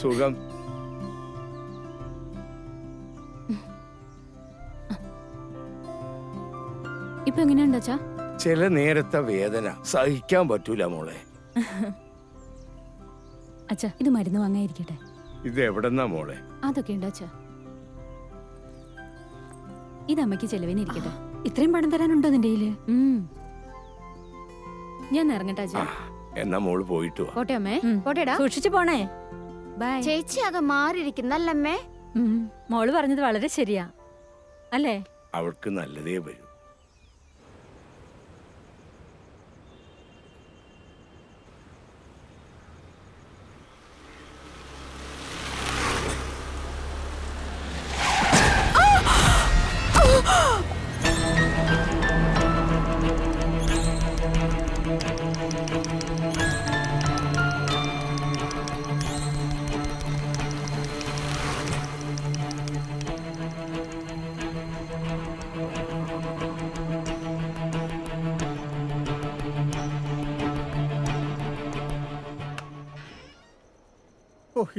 സുഖം. ഇപ്പൊ എങ്ങനെയുണ്ട് അച്ഛാ? ചില നേരത്തെ വേദന സഹിക്കാൻ പറ്റൂല മോളെ. അച്ഛാ ഇത് മരുന്ന് വാങ്ങാതിരിക്കട്ടെ. ഇത് എവിടെന്നാ മോളെ? അതൊക്കെ ഉണ്ട് അച്ഛാ. ഇത് അമ്മയ്ക്ക് ചെലവിന് ഇരിക്കട്ടെ. ഇത്രയും പണം തരാനുണ്ടോ നിന്റെ കയ്യില്? ഞാൻ ഇറങ്ങട്ടെ അച്ഛാ. എന്നാ മോള് പോയിട്ട് വാ. പോട്ടെ അമ്മേ. പോട്ടേടാ. സൂക്ഷിച്ചു പോണേ. ബൈ. ചേച്ചി ആകെ മാറിയിരിക്കുന്നല്ലമ്മേ. മോള് പറഞ്ഞത് വളരെ ശരിയാ അല്ലേ? അവൾക്ക് നല്ലതേ വരൂ.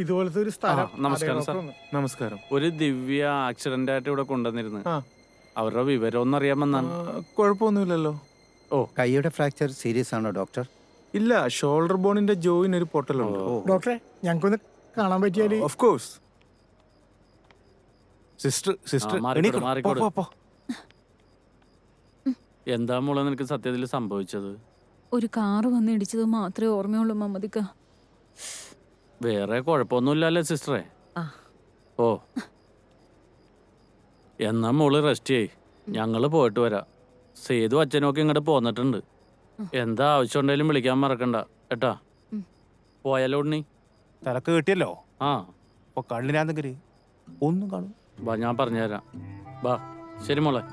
ഇതുപോലത്തെ ഒരു സ്ഥലം. നമസ്കാരം സാർ. നമസ്കാരം. ഒരു ദിവ്യ ആക്സിഡന്റ് ആയിട്ട് ഇവിടെ കൊണ്ടുവന്നിരുന്നു. അവരുടെ വിവരം ഒന്നും അറിയാമെന്നാണ്. കുഴപ്പമൊന്നുമില്ലല്ലോ. കൈയുടെ ഫ്രാക്ചർ സീരിയസ് ആണോ ഡോക്ടർ? ഇല്ല, ഷോൾഡർ ബോണിന്റെ ജോയിൻ ഒരു പൊട്ടലുണ്ട്. ഡോക്ടറെ ഞങ്ങൾക്കൊന്ന് കാണാൻ പറ്റിയാല്. Of course. സിസ്റ്റർ എന്താ മോളെ നിനക്ക് സത്യത്തിൽ സംഭവിച്ചത്? ഒരു കാറ് വന്ന് ഇടിച്ചത് മാത്രമേ ഓർമ്മയുള്ളൂ മമ്മദിക്ക. വേറെ കുഴപ്പമൊന്നുമില്ലല്ലേ സിസ്റ്ററെ? ഓ, എന്നാ മോള് റെസ്റ്റ് ചെയ്യ്. ഞങ്ങള് പോയിട്ട് വരാം. സേതു അച്ഛനൊക്കെ ഇങ്ങോട്ട് പോന്നിട്ടുണ്ട്. എന്താ ആവശ്യം ഉണ്ടെങ്കിലും വിളിക്കാൻ മറക്കണ്ട കേട്ടാ. പോയാലോ ഉണ്ണി? തിരക്ക് കിട്ടിയല്ലോ. അപ്പൊ കള്ളിനാന്നെങ്കില് ഒന്നും കാണും. ബാ, ഞാൻ പറഞ്ഞുതരാം. ബാ. ശരി മോളെ.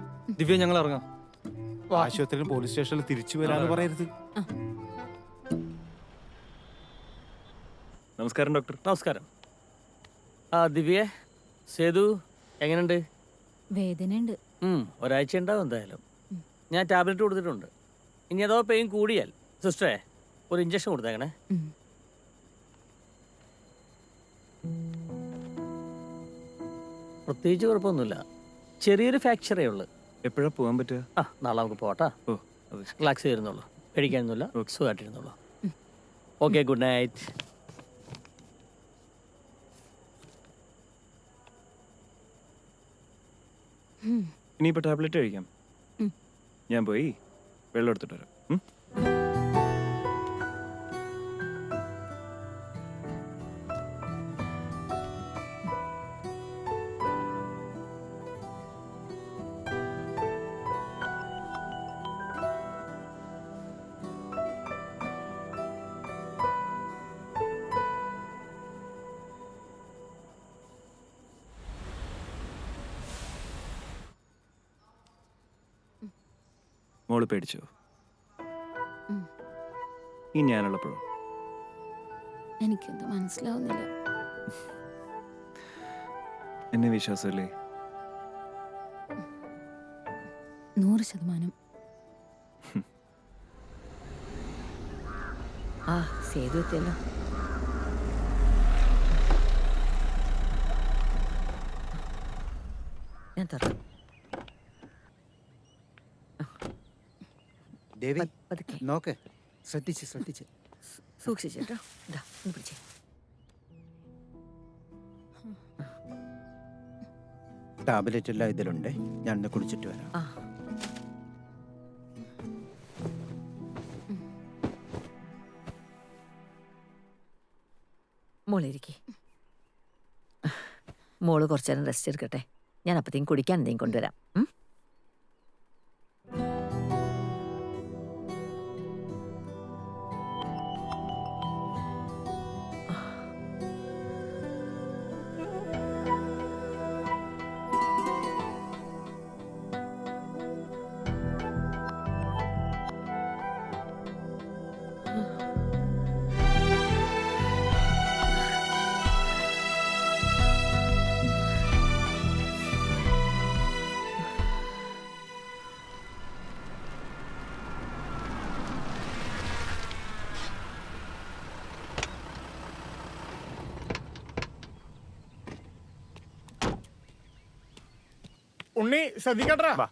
ദിവ്യ ഞങ്ങൾ ഇറങ്ങാം. ആശുപത്രിയിലും പോലീസ് സ്റ്റേഷനിൽ തിരിച്ചു വരാന്ന് പറയരുത്. നമസ്കാരം ഡോക്ടർ. നമസ്കാരം. ദിവ്യ, സേതു എങ്ങനെയുണ്ട്? വേദനയുണ്ട്. ഒരാഴ്ച ഉണ്ടാവും എന്തായാലും. ഞാൻ ടാബ്ലറ്റ് കൊടുത്തിട്ടുണ്ട്. ഇനി അഥവാ പെയിൻ കൂടിയാൽ സിസ്റ്ററെ ഒരു ഇഞ്ചക്ഷൻ കൊടുത്തേക്കണേ. പ്രത്യേകിച്ച് കുഴപ്പമൊന്നുമില്ല. ചെറിയൊരു ഫ്രാക്ചറേ ഉള്ളു. എപ്പോഴാ പോകാൻ പറ്റുക? നാളെ നമുക്ക് പോട്ടാ. റിലാക്സ് ചെയ്തിരുന്നുള്ളൂ. പേടിക്കാനൊന്നുമില്ല. സുഖമായിട്ടിരുന്നുള്ളൂ. Okay, good night. ഇനിയിപ്പോൾ ടാബ്ലറ്റ് കഴിക്കാം. ഞാൻ പോയി വെള്ളം എടുത്തിട്ട് വരാം. മോള് പേടിച്ചോ? ഈ ഞാനുള്ളപ്പോഴോ? എനിക്കെന്ത് മനസ്സിലാവുന്നില്ല. എന്നെ വിശ്വാസമല്ലേ? 100%. ആ സേതു എത്തിയല്ലോ. ഞാൻ തുറന്നു. ദേവി പതുക്കെ നോക്ക്, ശ്രദ്ധിച്ച് ശ്രദ്ധിച്ച്. സൂക്ഷിച്ചേട്ടോ. ഇതാ ഒന്ന് പിടിച്ചേ. ടാബ്ലറ്റ് എല്ലാം ഇതിലുണ്ട്, ഞാൻ ഒന്ന് കുടിച്ചിട്ട് വരാം. ആ മോളിരിക്കേ. മോള് കുറച്ചു നേരം റെസ്റ്റ് എടുക്കട്ടെ. ഞാൻ അപ്പത്തേക്കും കുടിക്കാൻ എന്തെങ്കിലും കൊണ്ടുവരാം. ഉണ്ണി ശ്രദ്ധിക്കട്ടാ.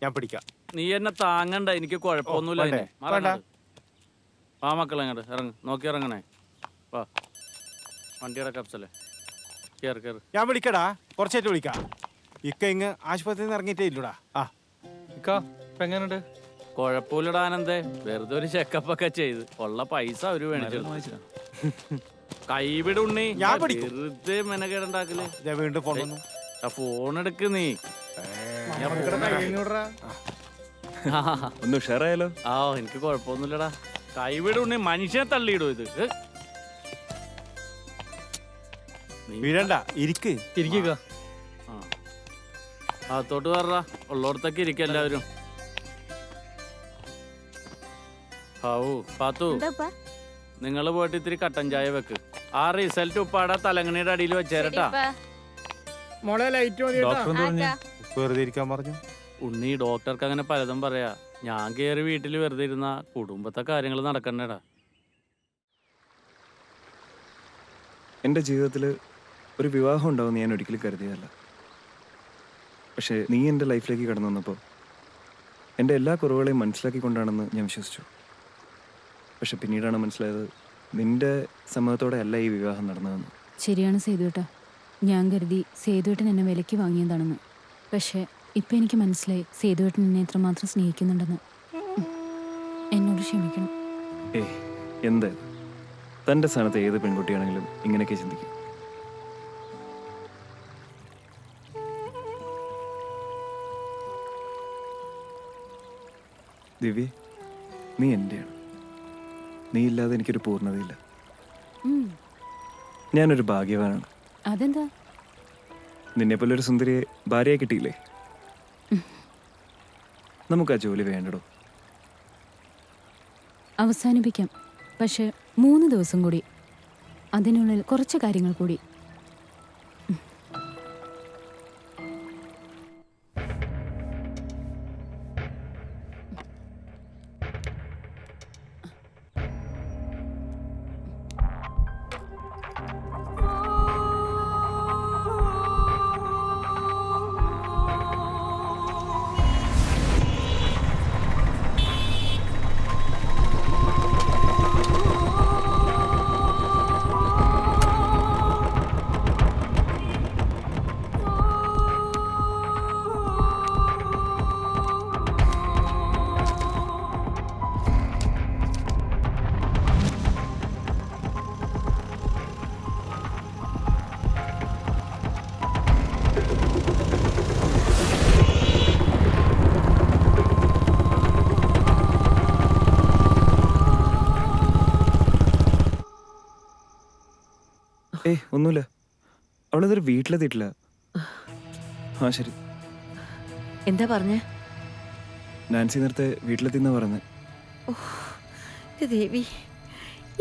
ഞാൻ പിടിക്കാം. നീ എന്നെ താങ്ങണ്ട, എനിക്ക് കുഴപ്പമൊന്നുമില്ല. വേണ്ടേ? വേണ്ട. ആ മക്കളെ അങ്ങോട്ട് ഇറങ്ങ്, നോക്കി ഇറങ്ങണേ. വാ, വണ്ടിയുടെ കപ്സല്ലേ, കേറ് കേറ്. ഞാൻ വിളിക്കടാ, കുറച്ചായിട്ട് വിളിക്കാം. ഇക്ക ഇങ്ങ് ആശുപത്രിയിൽ നിന്ന് ഇറങ്ങിയിട്ടേ ഇല്ലടാ. ആ എങ്ങനെയുണ്ട്? കുഴപ്പമില്ലടാ ആനന്ദേ, വെറുതെ ഒരു ചെക്കപ്പ് ഒക്കെ ചെയ്ത് ഉള്ള പൈസ അവര് മേടിച്ചു. കൈവിടുണ്ണി, ഞാൻ പിടിക്കും. വെറുതെ മെനക്കേടുണ്ടാക്കല്. ഞാൻ വീണ്ടും ഫോൺ വന്നു. ഫോൺ എടുക്ക് നീ. ഒന്ന് ഉഷാറായാലോ? ആ എനിക്ക് കുഴപ്പമൊന്നുമില്ലടാ. കൈവിടുണ്ണി, മനുഷ്യനെ തള്ളിയിടും ഇത്. വീഴണ്ട, ഇരിക്ക്. ഇരിക്കുക. അകത്തോട്ട് കയറാ, ഉള്ളോടത്തൊക്കെ ഇരിക്കും എല്ലാവരും. പാത്തു, നിങ്ങൾ പോയിട്ട് ഇത്തിരി കട്ടൻ ചായ വെക്ക്. ആ റിസൾട്ട് ഉപ്പാടെ തലങ്ങണിയുടെ അടിയിൽ വെച്ചേരട്ടാ. മോളെ ലൈറ്റ് മതി. വെറുതെ ഇരിക്കാൻ പറഞ്ഞു. ഉണ്ണി, ഡോക്ടർക്ക് അങ്ങനെ പലതും പറയാ. ഞാൻ കയറി വീട്ടിൽ വെറുതെ ഇരുന്ന കുടുംബത്തെ കാര്യങ്ങൾ നടക്കണ്ടേടാ. എൻ്റെ ജീവിതത്തിൽ ഒരു വിവാഹം ഉണ്ടാവുമെന്ന് ഞാൻ ഒരിക്കലും കരുതിയതല്ല. പക്ഷേ നീ എൻ്റെ ലൈഫിലേക്ക് കടന്നു വന്നപ്പോൾ എൻ്റെ എല്ലാ കുറവുകളെയും മനസ്സിലാക്കിക്കൊണ്ടാണെന്ന് ഞാൻ വിശ്വസിച്ചു. പക്ഷെ പിന്നീടാണ് മനസ്സിലായത് നിന്റെ സമ്മതത്തോടെ അല്ല ഈ വിവാഹം നടന്നതെന്ന്. ശരിയാണ് സേതുവേട്ടാ, ഞാൻ കരുതി സേതുവേട്ടൻ എന്നെ വിലയ്ക്ക് വാങ്ങിയതാണെന്ന്. പക്ഷേ ഇപ്പം എനിക്ക് മനസ്സിലായി സേതുവേട്ടൻ എന്നെ എത്രമാത്രം സ്നേഹിക്കുന്നുണ്ടെന്ന്. എന്നോട് ക്ഷമിക്കണം. എന്ത്, തൻ്റെ സ്ഥാനത്ത് ഏത് പെൺകുട്ടിയാണെങ്കിലും ഇങ്ങനെയൊക്കെ ചിന്തിക്കും. ദിവ്യ, നീ എൻ്റെയാണ്. നീ ഇല്ലാതെ എനിക്കൊരു പൂർണ്ണതയില്ല. ഞാനൊരു ഭാഗ്യവാനാണ്. അതെന്താ? നിന്നെപ്പോലെ ഒരു സുന്ദരിയെ ഭാര്യയെ കിട്ടിയില്ലേ? നമുക്ക് ആ ജോലി വേണ്ടടോ. അവസാനിപ്പിക്കാം, പക്ഷെ 3 ദിവസം കൂടി, അതിനുള്ളിൽ കുറച്ച് കാര്യങ്ങൾ കൂടി. ഏയ് ഒന്നുമില്ല, അവളിതൊരു വീട്ടിലെത്തിയിട്ടില്ല. ആ ശരി. എന്താ പറഞ്ഞേ? നാൻസി നേരത്തെ വീട്ടിലെത്തിന്നാ പറഞ്ഞത്. ദേവി,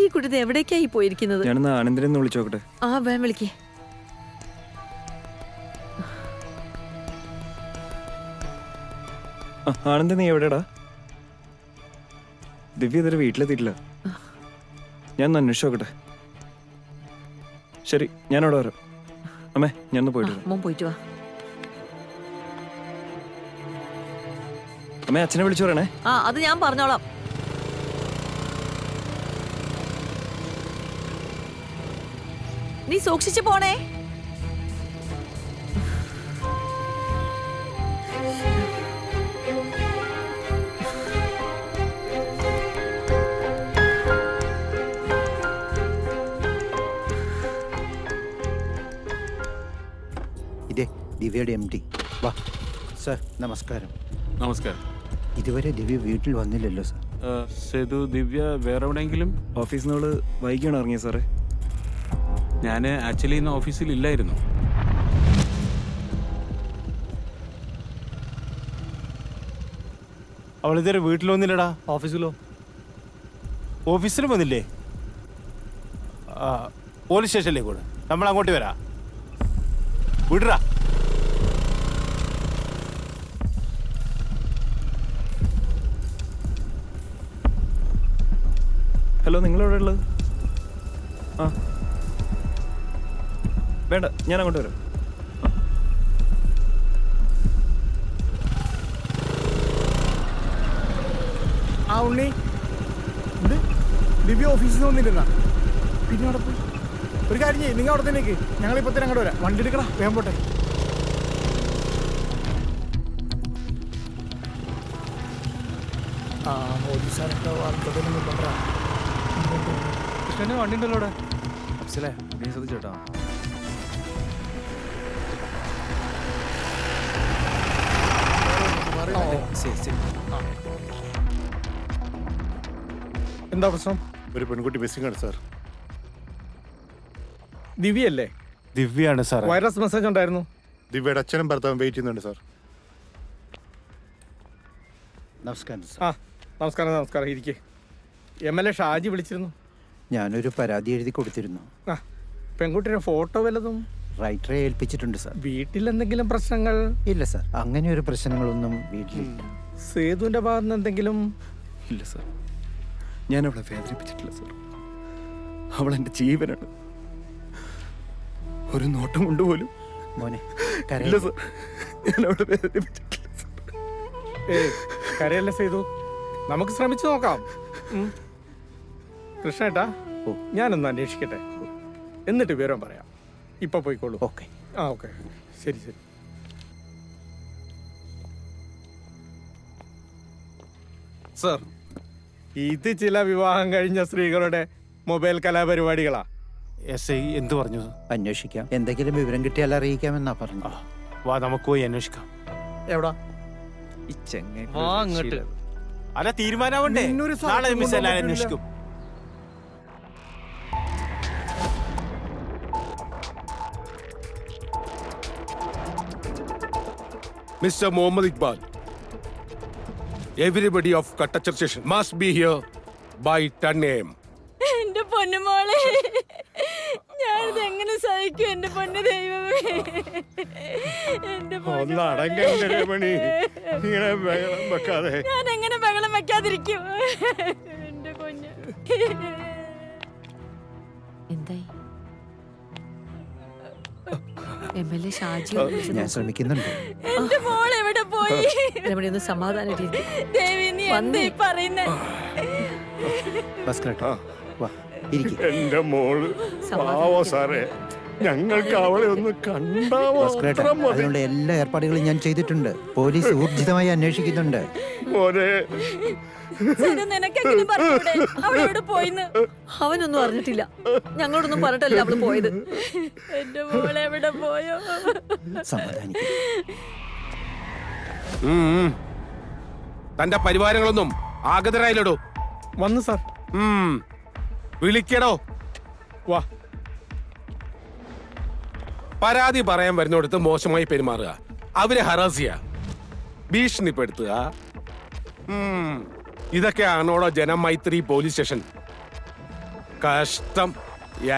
ഈ കുട്ടി എവിടേക്കായി പോയിരിക്കുന്നത്? ഞാനെന്നാ ആനന്ദിനെ ഒന്ന് വിളിച്ചു നോക്കട്ടെ. ആ വേം വിളിക്കേ. ആനന്ദ്, നീ എവിടെടാ? ദിവ്യ ഇതൊരു വീട്ടിലെത്തിയിട്ടില്ല. ഞാൻ ഒന്ന് അന്വേഷിച്ചു നോക്കട്ടെ. ശരി, ഞാനവിടെ വരാം. അമ്മേ, ഞാനൊന്ന് പോയിട്ട് വരാം. പോയിട്ട് വാ. അമ്മേ, അച്ഛനെ വിളിച്ചു പറയണേ. ആ, അത് ഞാൻ പറഞ്ഞോളാം. നീ സൂക്ഷിച്ചു പോണേ. ഇതേ ദിവ്യയുടെ MD. വാ സർ, നമസ്കാരം. നമസ്കാരം. ഇതുവരെ ദിവ്യ വീട്ടിൽ വന്നില്ലല്ലോ സർ. സേതു, ദിവ്യ വേറെ എവിടെയെങ്കിലും? ഓഫീസിൽ നിന്ന് വൈകിയാണ് ഇറങ്ങിയത് സാറേ. ഞാൻ ആക്ച്വലി ഇന്ന് ഓഫീസിൽ ഇല്ലായിരുന്നു. അവളിതുവരെ വീട്ടിൽ വന്നില്ലടാ. ഓഫീസിലോ? ഓഫീസിലും വന്നില്ലേ? പോലീസ് സ്റ്റേഷനിലേക്ക് കൂടെ നമ്മൾ അങ്ങോട്ട് വരാം. വിടറാ. ഹലോ, നിങ്ങളെവിടെ ഉള്ളത്? ആ വേണ്ട, ഞാൻ അങ്ങോട്ട് വരാം. ആ ഉണ്ണി, എന്ത് ദിവ്യ ഓഫീസിൽ നിന്ന് വന്നിരുന്ന? പിന്നെ അവിടെ പോയി. ഒരു കാര്യം ചെയ്യും, നിങ്ങൾ അവിടെ തന്നെ ഞങ്ങളിപ്പോൾ തന്നെ അങ്ങോട്ട് വരാം. വണ്ടി എടുക്കടാ, വേഗം പോട്ടെ. ആ പോലീസുകാരൊക്കെ വാർത്തതൊന്നും കൊണ്ടുവരാ. കൃഷ്ണന് വണ്ടി ഉണ്ടല്ലോ അവിടെ. അഫ്സലേ, നീ ശ്രദ്ധിച്ചോട്ടോ. എന്താ പ്രശ്നം? ഒരു പെൺകുട്ടി മിസ്സിംഗ് ആണ് സാർ. ദിവ്യല്ലേ? ദിവ്യാണ് സാർ. വൈറസ് മെസ്സേജ് ഉണ്ടായിരുന്നു. ദിവ്യയുടെ അച്ഛനും ഭർത്താവും വെയിറ്റ് ചെയ്യുന്നുണ്ട് സാർ. നമസ്കാരം സർ. ആ നമസ്കാരം. നമസ്കാരം, ഇരിക്കേ. MLA ഷാജി വിളിച്ചിരുന്നു. ഞാനൊരു പരാതി എഴുതി കൊടുത്തിരുന്നു. ആ, പെൺകുട്ടിയുടെ ഫോട്ടോ വല്ലതും? റൈറ്ററെ ഏൽപ്പിച്ചിട്ടുണ്ട് സാർ. വീട്ടിൽ എന്തെങ്കിലും പ്രശ്നങ്ങൾ? ഇല്ല സാർ, അങ്ങനെ ഒരു പ്രശ്നങ്ങളൊന്നും വീട്ടിലില്ല. സേതുവിന്റെ ഭാഗത്ത് നിന്ന് എന്തെങ്കിലും? ഇല്ല സാർ, ഞാൻ അവളെ വേദനിപ്പിച്ചിട്ടില്ല സാർ. അവൾ എൻ്റെ ജീവനാണ്. ഒരു നോട്ടം കൊണ്ടുപോലും. മോനെ ഇല്ല സാർ, ഞാൻ അവളെ വേദനിപ്പിച്ചിട്ടില്ല സാർ. കരയല്ലേ സേതു, നമുക്ക് ശ്രമിച്ചു നോക്കാം. കൃഷ്ണേട്ടാ, ഞാനൊന്ന് അന്വേഷിക്കട്ടെ, എന്നിട്ട് വിവരം പറയാം. ഇപ്പൊ പോയിക്കോളൂ. ഓക്കെ. ആ ഓക്കെ, ശരി ശരി. സർ, ഇത് ചില വിവാഹം കഴിഞ്ഞ സ്ത്രീകളുടെ മൊബൈൽ കലാപരിപാടികളാ. SI എന്ത് പറഞ്ഞു? അന്വേഷിക്കാം, എന്തെങ്കിലും വിവരം കിട്ടിയാൽ അറിയിക്കാമെന്നാ പറഞ്ഞു. വാ, നമുക്ക് പോയി അന്വേഷിക്കാം. എവിടാ? ഈ ചെങ്ങ അങ്ങോട്ട്. അല്ല, തീരുമാനമാവണ്ടേ? നിന്നൊരു സ്ഥലത്ത് നാളെ മിസ് എല്ലാം കൊണ്ടുപോകാൻ അന്വേഷിക്കും. Mr. Mohammed Iqbal, everybody of Katachar station must be here by 10 a.m. എന്റെ പൊന്നുമോളെ, ഞാനിത് എങ്ങനെ സഹിക്കും എന്റെ പൊന്നു ദൈവമേ. ഞാൻ എങ്ങനെ ബഹളം വെക്കാതിരിക്കും എന്റെ പൊന്ന്. എന്തായി? MLA ഷാജി ഞാൻ ശ്രമിക്കുന്നുണ്ട്. എന്റെ മോൾ എവിടെ പോയി? ഒന്ന് സമാധാനം. ദേവി, നീ എന്താ പറയുന്നേ? ഭാസ്കരേട്ടാ, വാ ഇരിക്ക്. എന്റെ മോള് പാവോ സാറേ, ഞങ്ങൾക്ക് അവളെ ഒന്ന് കണ്ടാ ഭാസ്കരേട്ടാ, അതിനുള്ള എല്ലാ ഏർപ്പാടുകളും ഞാൻ ചെയ്തിട്ടുണ്ട്. പോലീസ് ഊർജിതമായി അന്വേഷിക്കുന്നുണ്ട്. നിനക്കെങ്കിലും പറഞ്ഞൂടെ അവളെവിടെ പോയിന്ന്? അവനൊന്നും അറിഞ്ഞിട്ടില്ല, ഞങ്ങളോടൊന്നും പറഞ്ഞിട്ടല്ല അവള് പോയത്. എന്റെ മോളെ എവിടെ പോയോ? സമാധാനിക്കും. തന്റെ പരിവാരങ്ങളൊന്നും ആഗതരായില്ലടോ. വന്നു സാർ. വിളിക്കടോ. വാ. പരാതി പറയാൻ വരുന്നിടത്ത് മോശമായി പെരുമാറുക, അവരെ ഹറാസ് ചെയ്യുക, ഭീഷണിപ്പെടുത്തുക. ഇതൊക്കെയാണോടോ ജനമൈത്രി പോലീസ് സ്റ്റേഷൻ? കഷ്ടം,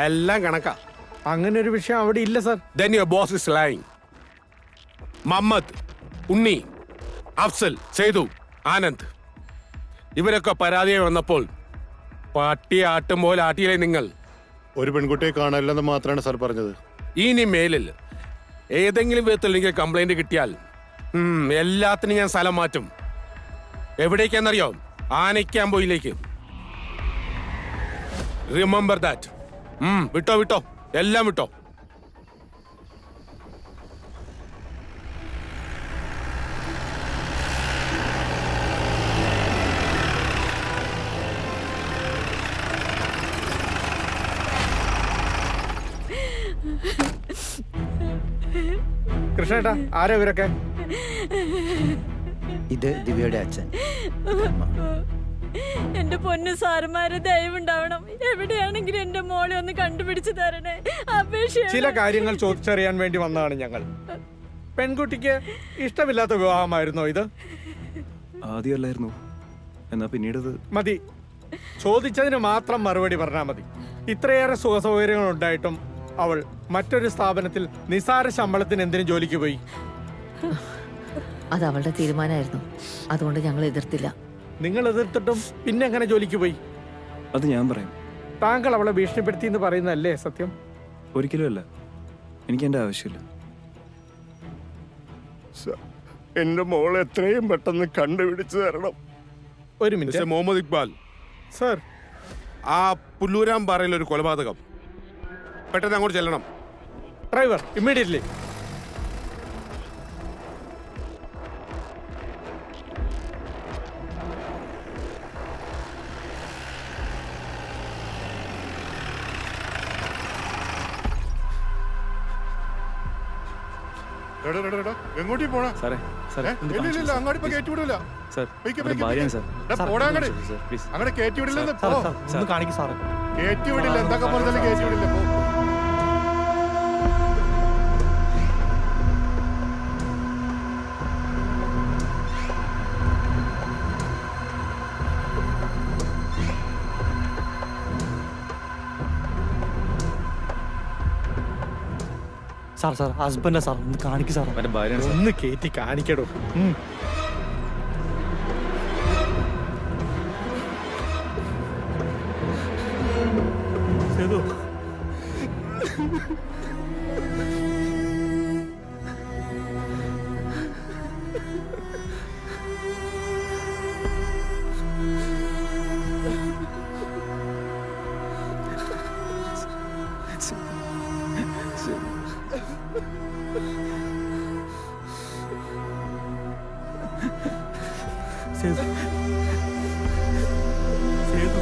എല്ലാം കണക്കാ. അങ്ങനെ ഒരു വിഷയം അവിടെ ഇല്ല sir. Then your boss is lying. Muhammad, Unni, Afsal, Sethu, Anand ഇവരൊക്കെ പരാതിയായി വന്നപ്പോൾ പട്ടി ആട്ടും പോലെ ആട്ടിയില്ലേ നിങ്ങൾ? ഒരു പെൺകുട്ടിയെ കാണാനില്ലെന്ന് മാത്രമാണ് സാർ പറഞ്ഞത്. ഇനി മേലിൽ ഏതെങ്കിലും വിധത്തിൽ എനിക്ക് കംപ്ലൈന്റ് കിട്ടിയാൽ എല്ലാത്തിനും ഞാൻ സ്ഥലം മാറ്റും. എവിടേക്കാന്നറിയോ? ആനയ്ക്കാമ്പോയിലേക്ക്. Remember that. വിട്ടോ വിട്ടോ, എല്ലാം വിട്ടോ. കൃഷ്ണേട്ടാ, ആരാ ഇവരൊക്കെ? ഇത് ദിവ്യയുടെ അച്ഛൻ. എന്റെ പൊന്നു സാറുമാരെ ദയവുണ്ടാവണം. എവിടെയാണെങ്കിലും എന്റെ മോളെ ഒന്ന് കണ്ടുപിടിച്ചു തരണേ. അപേക്ഷ. ചില കാര്യങ്ങൾ ചോദിച്ചറിയാൻ വേണ്ടി വന്നതാണ് ഞങ്ങൾ. പെൺകുട്ടിക്ക് ഇഷ്ടമില്ലാത്ത വിവാഹമായിരുന്നോ ഇത്? ആദ്യമല്ലായിരുന്നു, എന്നാ പിന്നീട് മതി. ചോദിച്ചതിന് മാത്രം മറുപടി പറഞ്ഞാൽ മതി. ഇത്രയേറെ സുഖസൗകര്യങ്ങൾ ഉണ്ടായിട്ടും അവൾ മറ്റൊരു സ്ഥാപനത്തിൽ നിസാര ശമ്പളത്തിന് എന്തിനു ജോലിക്ക് പോയി? അത് അവളുടെ തീരുമാനമായിരുന്നു, അതുകൊണ്ട് ഞങ്ങൾ എതിർത്തില്ല. നിങ്ങൾ എതിർത്തിട്ടും പിന്നെ എങ്ങനെ ജോലിക്ക് പോയി? അത് ഞാൻ പറയാം. താങ്കൾ അവളെ ഭീഷണിപ്പെടുത്തി എന്ന് പറയുന്നതല്ലേ സത്യം? ഒരിക്കലും അല്ല, എനിക്ക് എൻ്റെ ആവശ്യമില്ല. എന്റെ മോളെ എത്രയും പെട്ടെന്ന് കണ്ടുപിടിച്ചു തരണം. ഒരു മിനിറ്റ്. മുഹമ്മദ് ഇക്ബാൽ സർ, ആ പുല്ലൂരാംപാറയിൽ ഒരു കൊലപാതകം, പെട്ടെന്ന് അങ്ങോട്ട് ചെല്ലണം. Driver, immediately. എങ്ങോട്ടീ പോണ? സാറേ, സാറേ, ഇല്ല അങ്ങോട്ട് ഇപ്പൊ കയറ്റി വിടില്ല. സാർ, ഭാര്യയാണ് സാർ. അങ്ങനെ കയറ്റി വിടില്ലെന്ന് ഒന്ന് കാണിക്കും സാറേ. കയറ്റി വിടില്ല, എന്തൊക്കെ പറഞ്ഞാലും കയറ്റി വിടില്ല. സാർ, സാർ, ഹസ്ബൻഡാ സാർ, ഒന്ന് കാണിക്കും സാർ. എന്റെ ഭാര്യയാണ് സാർ. ഒന്ന് കയറ്റി കാണിക്കടോ. സേതു, സേതു, സേതു,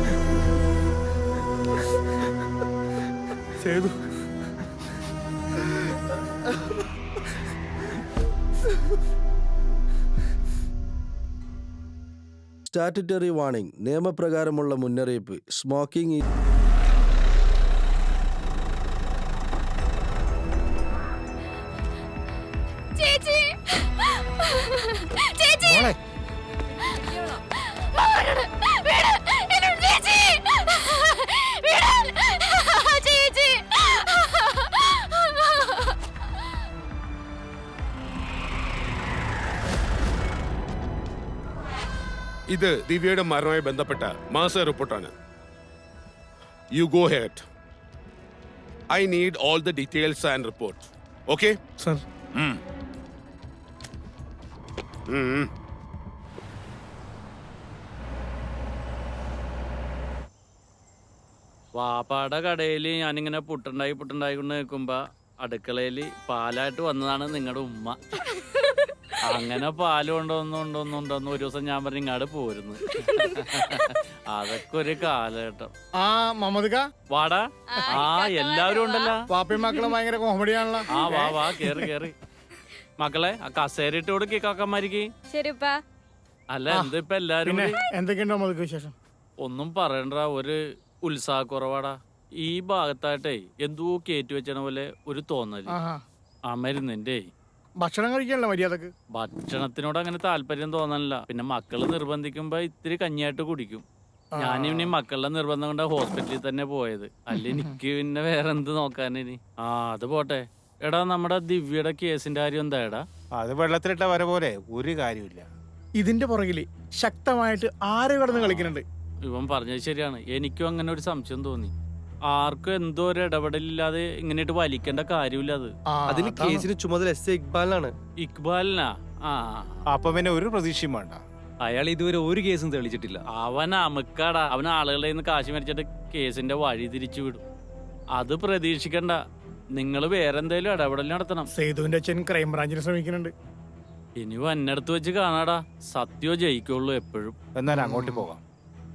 സേതു. സ്റ്റാറ്റുറ്ററി വാർണിംഗ്, നിയമപ്രകാരമുള്ള മുന്നറിയിപ്പ്. സ്മോക്കിംഗ് ഇത് ദിവ്യയുടെ മരണവുമായി ബന്ധപ്പെട്ട മാസ റിപ്പോർട്ടാണ്. You go head. I need all the details and report. Okay sir? വാപ്പാടെ കടയിൽ ഞാനിങ്ങനെ പുട്ടുണ്ടായി കൊണ്ട് നിൽക്കുമ്പോ അടുക്കളയില് പാലായിട്ട് വന്നതാണ് നിങ്ങളുടെ ഉമ്മ. അങ്ങനെ പാല് കൊണ്ടോന്നുണ്ടോന്നുണ്ടോന്ന് ഒരു ദിവസം ഞാൻ പറഞ്ഞു ഇങ്ങാട് പോരുന്നു. അതൊക്കെ ഒരു കാലഘട്ടം. ആ മമ്മദ്ക്ക വാടാ. ആ എല്ലാവരും ഉണ്ടല്ലോ. പാപ്പയും മക്കളും ഭയങ്കര കോമഡിയാണല്ലോ. ആ വാ വാ, കേറി കേറി. മക്കളെ ആ കസേര ഇട്ട് കൊടുക്കി കാക്കന്മാരിക്ക്. ശരിപ്പാ. അല്ല എന്ത് ഇപ്പൊ എല്ലാരും എന്തൊക്കെയുണ്ടോ മമ്മദ്ക്ക വിശേഷം? ഒന്നും പറയണ്ട, ഒരു ഉത്സാഹക്കുറവാടാ. ഈ ഭാഗത്തായിട്ടേ എന്തോ കയറ്റി വെച്ചണ പോലെ ഒരു തോന്നല്. ആ മരുന്നിന്റെ ഭക്ഷണം കഴിക്കാനല്ല മര്യാദക്ക്. ഭക്ഷണത്തിനോട് അങ്ങനെ താല്പര്യം തോന്നണില്ല. പിന്നെ മക്കള് നിർബന്ധിക്കുമ്പോ ഇത്തിരി കഞ്ഞിയായിട്ട് കുടിക്കും. ഞാനിനി മക്കളുടെ നിർബന്ധം കൊണ്ട് ഹോസ്പിറ്റലിൽ തന്നെ പോയത്. അല്ല എനിക്ക് പിന്നെ വേറെ എന്ത് നോക്കാനിനി. ആ അത് പോട്ടെ. എടാ നമ്മുടെ ദിവ്യയുടെ കേസിന്റെ കാര്യം എന്താ എടാ? അത് വെള്ളത്തിലിട്ട വര പോലെ ഒരു കാര്യമില്ല. ഇതിന്റെ പുറകില് ശക്തമായിട്ട് ആര് കിടന്ന് കളിക്കുന്നുണ്ട്. ഇവൻ പറഞ്ഞത് ശരിയാണ്. എനിക്കും അങ്ങനെ ഒരു സംശയം തോന്നി. ആർക്കും എന്തോ ഒരു ഇടപെടലില്ലാതെ ഇങ്ങനെയിട്ട് വലിക്കേണ്ട കാര്യമില്ല. അത് അതിന് കേസിന് ചുമതല എസ് ഇക്ബാലിനാണ്. ഇക്ബാലിനാ? ആ അപ്പൊ പിന്നെ ഒരു പ്രതീക്ഷയും വേണ്ട. അയാൾ ഇതുവരെ ഒരു കേസും തെളിച്ചിട്ടില്ല. അവൻ അമുക്കാടാ. അവൻ ആളുകളുടെ നിന്ന് കാശ് മേടിച്ചിട്ട് കേസിന്റെ വഴി തിരിച്ചു വിടും. അത് പ്രതീക്ഷിക്കണ്ട. നിങ്ങൾ വേറെന്തേലും ഇടപെടൽ നടത്തണം. സേതുവിന്റെ അച്ഛൻ ക്രൈംബ്രാഞ്ചിന് ശ്രമിക്കുന്നുണ്ട്. ഇനി വന്നെടുത്ത് വെച്ച് കാണാടാ. സത്യോ ജയിക്കുള്ളൂ എപ്പോഴും. എന്നാലും അങ്ങോട്ട് പോകാം.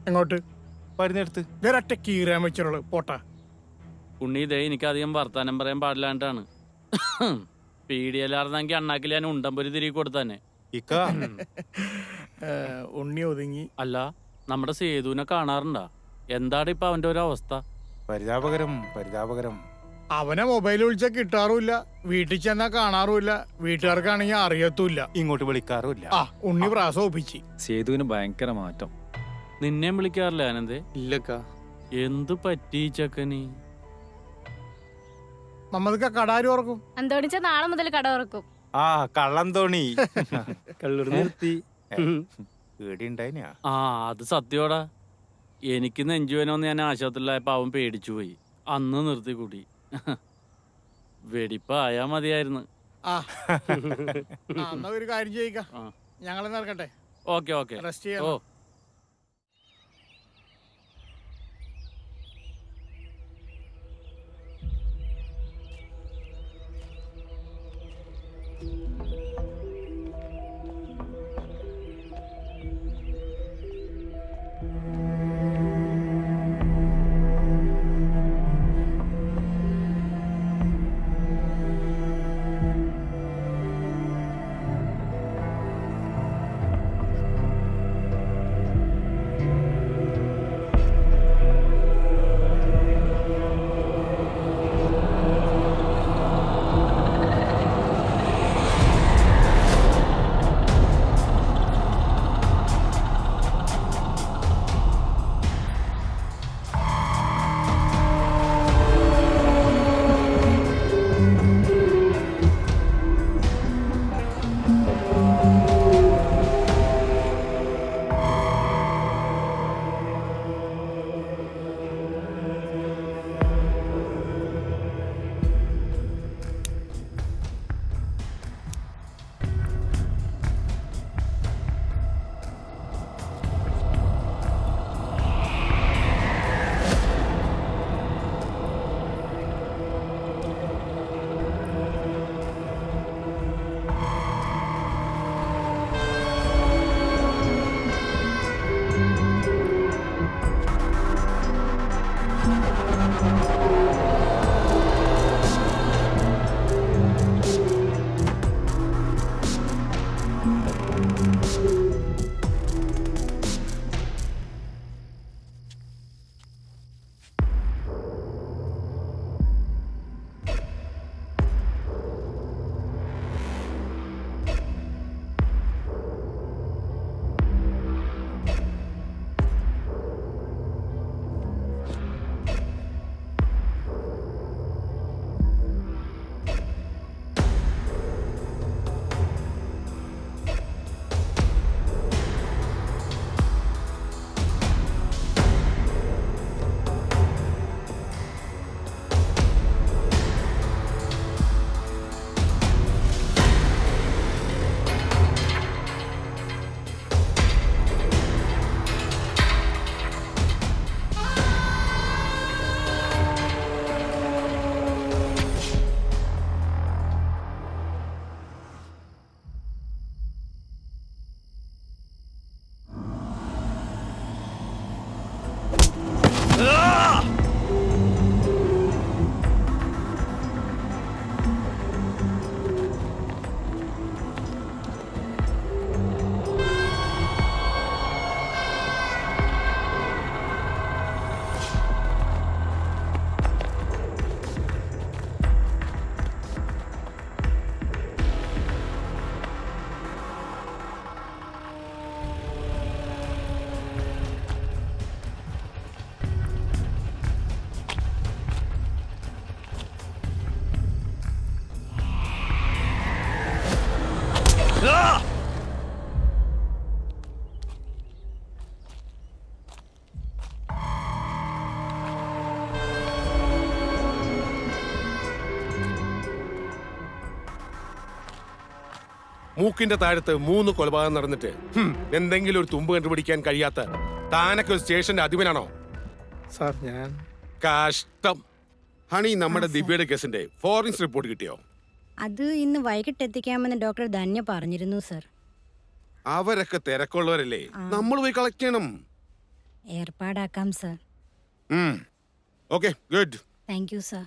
എങ്ങോട്ട്? വരുന്നെടുത്ത് വേറൊറ്റ കീറാൻ വെച്ചുള്ളു. പോട്ടാ ഉണ്ണി. ഇതേ എനിക്കധികം വർത്താനം പറയാൻ പാടില്ലാണ്ടാണ്. പീഡിയലാർന്നെങ്കിൽ അണ്ണാക്കിൽ ഞാൻ ഉണ്ടമ്പൊരു തിരികെ കൊടുത്തന്നെ. ഉണ്ണി ഒതുങ്ങി. അല്ല നമ്മുടെ സേതുവിനെ കാണാറുണ്ടാ? എന്താണ് ഇപ്പൊ അവന്റെ ഒരു അവസ്ഥ? പരിതാപകരം, പരിതാപകരം. അവനെ മൊബൈൽ വിളിച്ചാൽ കിട്ടാറുമില്ല, വീട്ടിൽ ചെന്നാ കാണാറുമില്ല, വീട്ടുകാർക്കാണെങ്കിൽ അറിയത്തുമില്ല, ഇങ്ങോട്ട് വിളിക്കാറുമില്ല. ആ ഉണ്ണി പ്രാസം ഒപ്പിച്ച്. സേതുവിന് ഭയങ്കര മാറ്റം. നിന്നെ വിളിക്കാറില്ല ആനന്ദേ? ഇല്ലക്കാ. എന്ത് പറ്റി ചക്കനി? നമ്മൾക്ക് കടാര് ഓർക്കും. അന്തോണിച്ച നാളെ മുതൽ കട തുറക്കും. ആ കള്ളം തോണി കള്ളൂർ നിർത്തി. പേടിയുണ്ടായിനാ? ആ അത് സത്യോടാ. എനിക്ക് നെഞ്ചുവേനോന്ന് ഞാൻ ആശുപത്രിയിലായപ്പോ അവൻ പേടിച്ചു പോയി. അന്ന് നിർത്തി കൂടി. വെടിപ്പായാ മതിയായിരുന്നു. എന്നാ ഒരു കാര്യം ചെയ്യിക്കാം, ഞങ്ങളെ നടക്കട്ടെ. Okay okay. റെസ്റ്റ് ചെയ്യാം. ഓ മൂക്കിന്റെ താഴത്ത് 3 കൊലപാതകം നടന്നിട്ട് എന്തെങ്കിലും ഒരു തുമ്പ് കണ്ടുപിടിക്കാൻ കഴിയാത്ത താനൊക്കെ ഒരു സ്റ്റേഷന്റെ അധിപനാണോ? സാർ ഞാൻ കഷ്ടം. ഹണി, നമ്മുടെ ദിവ്യയുടെ കേസിന്റെ ഫോറൻസിക് റിപ്പോർട്ട് കിട്ടിയോ? അത് ഇന്ന് വൈകിട്ട് എത്തിക്കാമെന്ന് ഡോക്ടർ ധന്യ പറഞ്ഞിരുന്നു സർ. അവരൊക്കെ തിരക്കുള്ളവരല്ലേ, നമ്മൾ പോയി കളക്ട് ചെയ്യണം. ഏർപ്പാടാക്കാം sir. Okay, good. Thank you sir.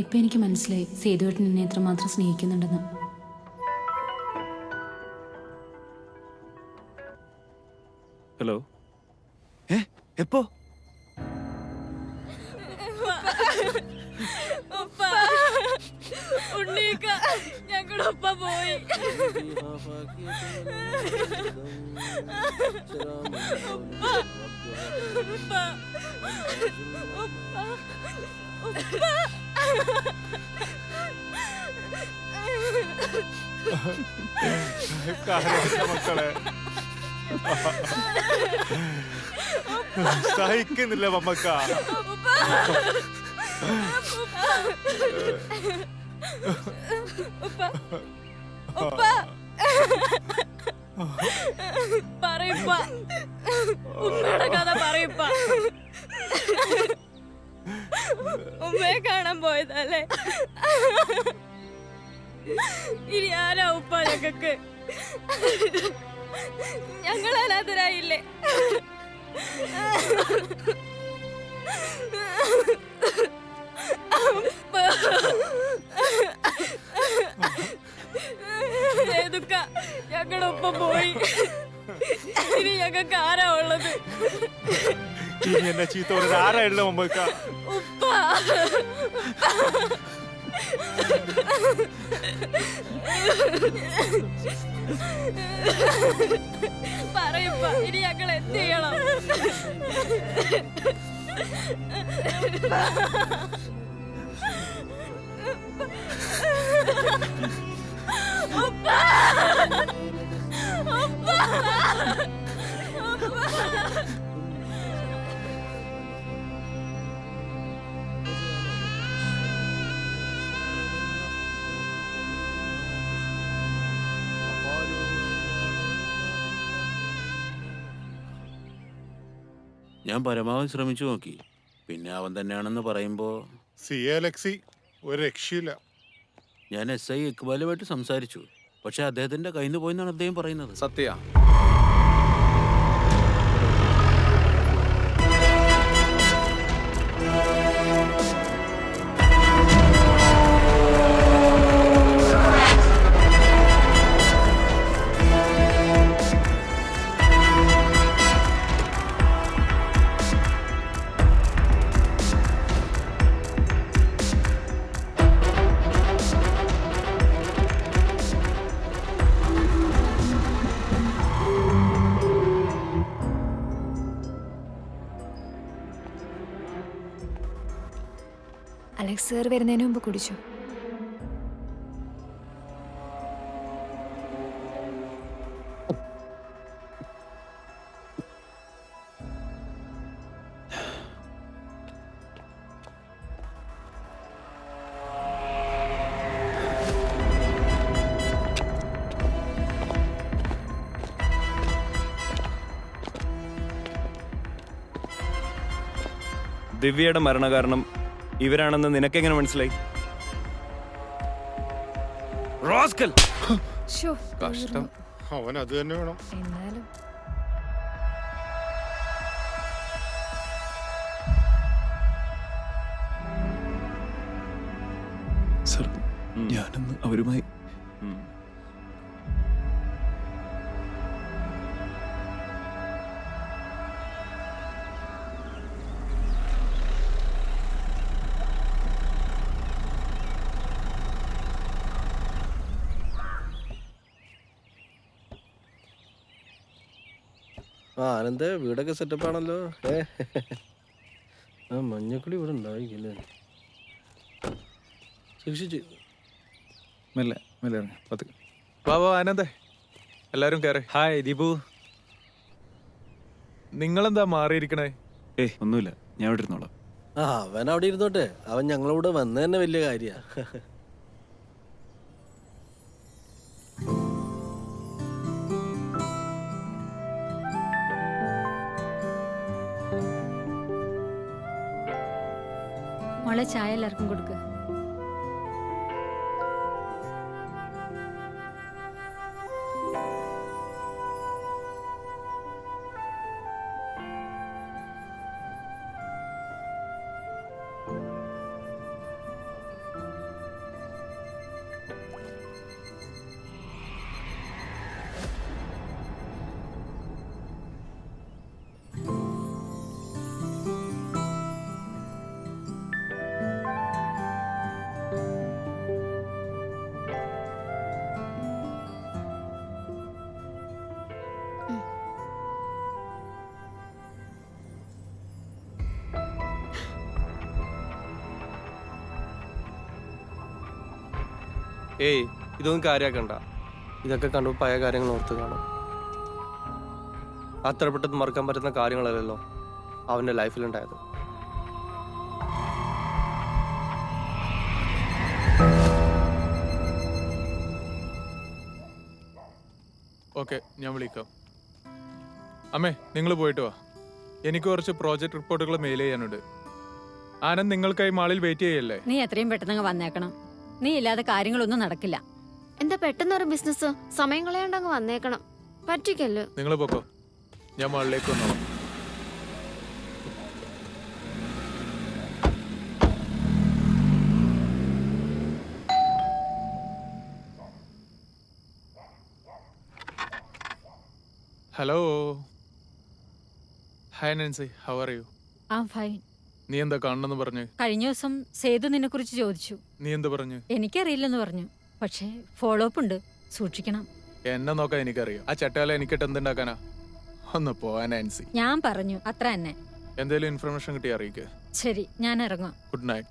ഇപ്പം എനിക്ക് മനസ്സിലായി സേതുവേട്ടൻ എന്നെ എത്രമാത്രം സ്നേഹിക്കുന്നുണ്ടെന്ന്. ഹലോ, എപ്പോ? ഞങ്ങളുടെ ഒപ്പ പോയി. മക്കളെ സഹിക്കുന്നില്ല മമ്മക്ക. പറയപ്പ ഉമ്മയുടെ കഥ പറയപ്പ. ഉമ്മയെ കാണാൻ പോയതല്ലേ? ഇനി ആരാ ഉപ്പ ഞങ്ങൾക്ക്? ഞങ്ങൾ അനാഥരായില്ലേ? ഏതൊക്ക ഞങ്ങളുടെ ഒപ്പം പോയി. ഇനി ഞങ്ങൾക്ക് ആരാ ഉള്ളത്? ഇനി എന്നെ ചീത്ത ആരാ ഉള്ള മമ്മക്ക? ഉപ്പ പറയപ്പ, ഇനി ഞങ്ങൾ എന്ത് ചെയ്യണം? ഞാൻ പരമാവധി ശ്രമിച്ചു നോക്കി. പിന്നെ അവൻ തന്നെയാണെന്ന് പറയുമ്പോ അലക്സി ഒരു രക്ഷയില്ല. ഞാൻ SI ഇക്ബാലുമായിട്ട് സംസാരിച്ചു. പക്ഷെ അദ്ദേഹത്തിന്റെ കയ്യിൽ നിന്ന് പോയെന്നാണ് അദ്ദേഹം പറയുന്നത്. സത്യ അലക്സ് സാർ വരുന്നതിന് മുമ്പ് കുടിച്ചു. ദിവ്യയുടെ മരണകാരണം ഇവരാണെന്ന് നിനക്കെങ്ങനെ മനസ്സിലായി? കഷ്ടം. അവൻ അത് തന്നെ വേണം. എന്നാലും സർ, ഞാനന്ന് അവരുമായി ആനന്ദ വീടൊക്കെ സെറ്റപ്പ് ആണല്ലോ. ആ മഞ്ഞക്കുളി ഇവിടെ ഉണ്ടായില്ലേ? സൂക്ഷിച്ച് മെല്ലെ മെല്ലെ ഇറങ്ങി. വാ ആനന്ദേ, എല്ലാരും കയറി. ഹായ് ദീപു. നിങ്ങളെന്താ മാറിയിരിക്കണേ? ഒന്നുമില്ല, ഞാൻ ഇവിടെ ഇരുന്നോളാം. അവൻ അവിടെ ഇരുന്നോട്ടെ, അവൻ ഞങ്ങളോട് വന്ന തന്നെ വലിയ കാര്യ. മോളെ ചായ എല്ലാവർക്കും കൊടുക്ക്. ഏയ്, ഇതൊന്നും കാര്യാക്കണ്ട. ഇതൊക്കെ കണ്ടു പഴയ കാര്യങ്ങൾ ഓർത്ത് കാണും. അത്ര പെട്ടെന്ന് മറക്കാൻ പറ്റുന്ന കാര്യങ്ങളല്ലല്ലോ അവന്റെ ലൈഫിലുണ്ടായത്. ഓക്കെ, ഞാൻ വിളിക്കാം. അമ്മേ, നിങ്ങൾ പോയിട്ട് വാ. എനിക്ക് കുറച്ച് പ്രോജക്റ്റ് റിപ്പോർട്ടുകൾ മെയിൽ ചെയ്യാനുണ്ട്. ആനന്ദ് നിങ്ങൾക്കായി മാളിൽ വെയിറ്റ് ചെയ്യല്ലേ? നീ എത്രയും പെട്ടെന്ന് വന്നേക്കണം. നീ ഇല്ലാതെ കാര്യങ്ങളൊന്നും നടക്കില്ല. എന്താ പെട്ടെന്നൊരു ബിസിനസ്? സമയം കളയാണ്ടങ്ങ് വന്നേക്കണം. പറ്റിക്കല്ലോ. നിങ്ങൾ പോക്കോ, ഞാൻ മാളിലേക്ക് വന്നോളാം. Hello, hi Nancy, how are U? Fine. നീ എന്താ കാണണമെന്ന് പറഞ്ഞു? കഴിഞ്ഞ ദിവസം സേതു നിന്നെ കുറിച്ച് ചോദിച്ചു. നീ എന്താ പറഞ്ഞു? എനിക്കറിയില്ലെന്ന് പറഞ്ഞു. പക്ഷേ ഫോളോ അപ്പ് ഉണ്ട്, സൂക്ഷിക്കണം. എന്നെ നോക്കാൻ എനിക്കറിയാം. ആ ചട്ടയാലെ എനിക്കിട്ട് എന്തുണ്ടാക്കാനാ? ഒന്ന് പോവാൻ നാൻസി. ഞാൻ പറഞ്ഞു, അത്ര തന്നെ. എന്തേലും ഇൻഫർമേഷൻ കിട്ടി അറിയിക്കുക. ശരി, ഞാൻ ഇറങ്ങാം. Good night.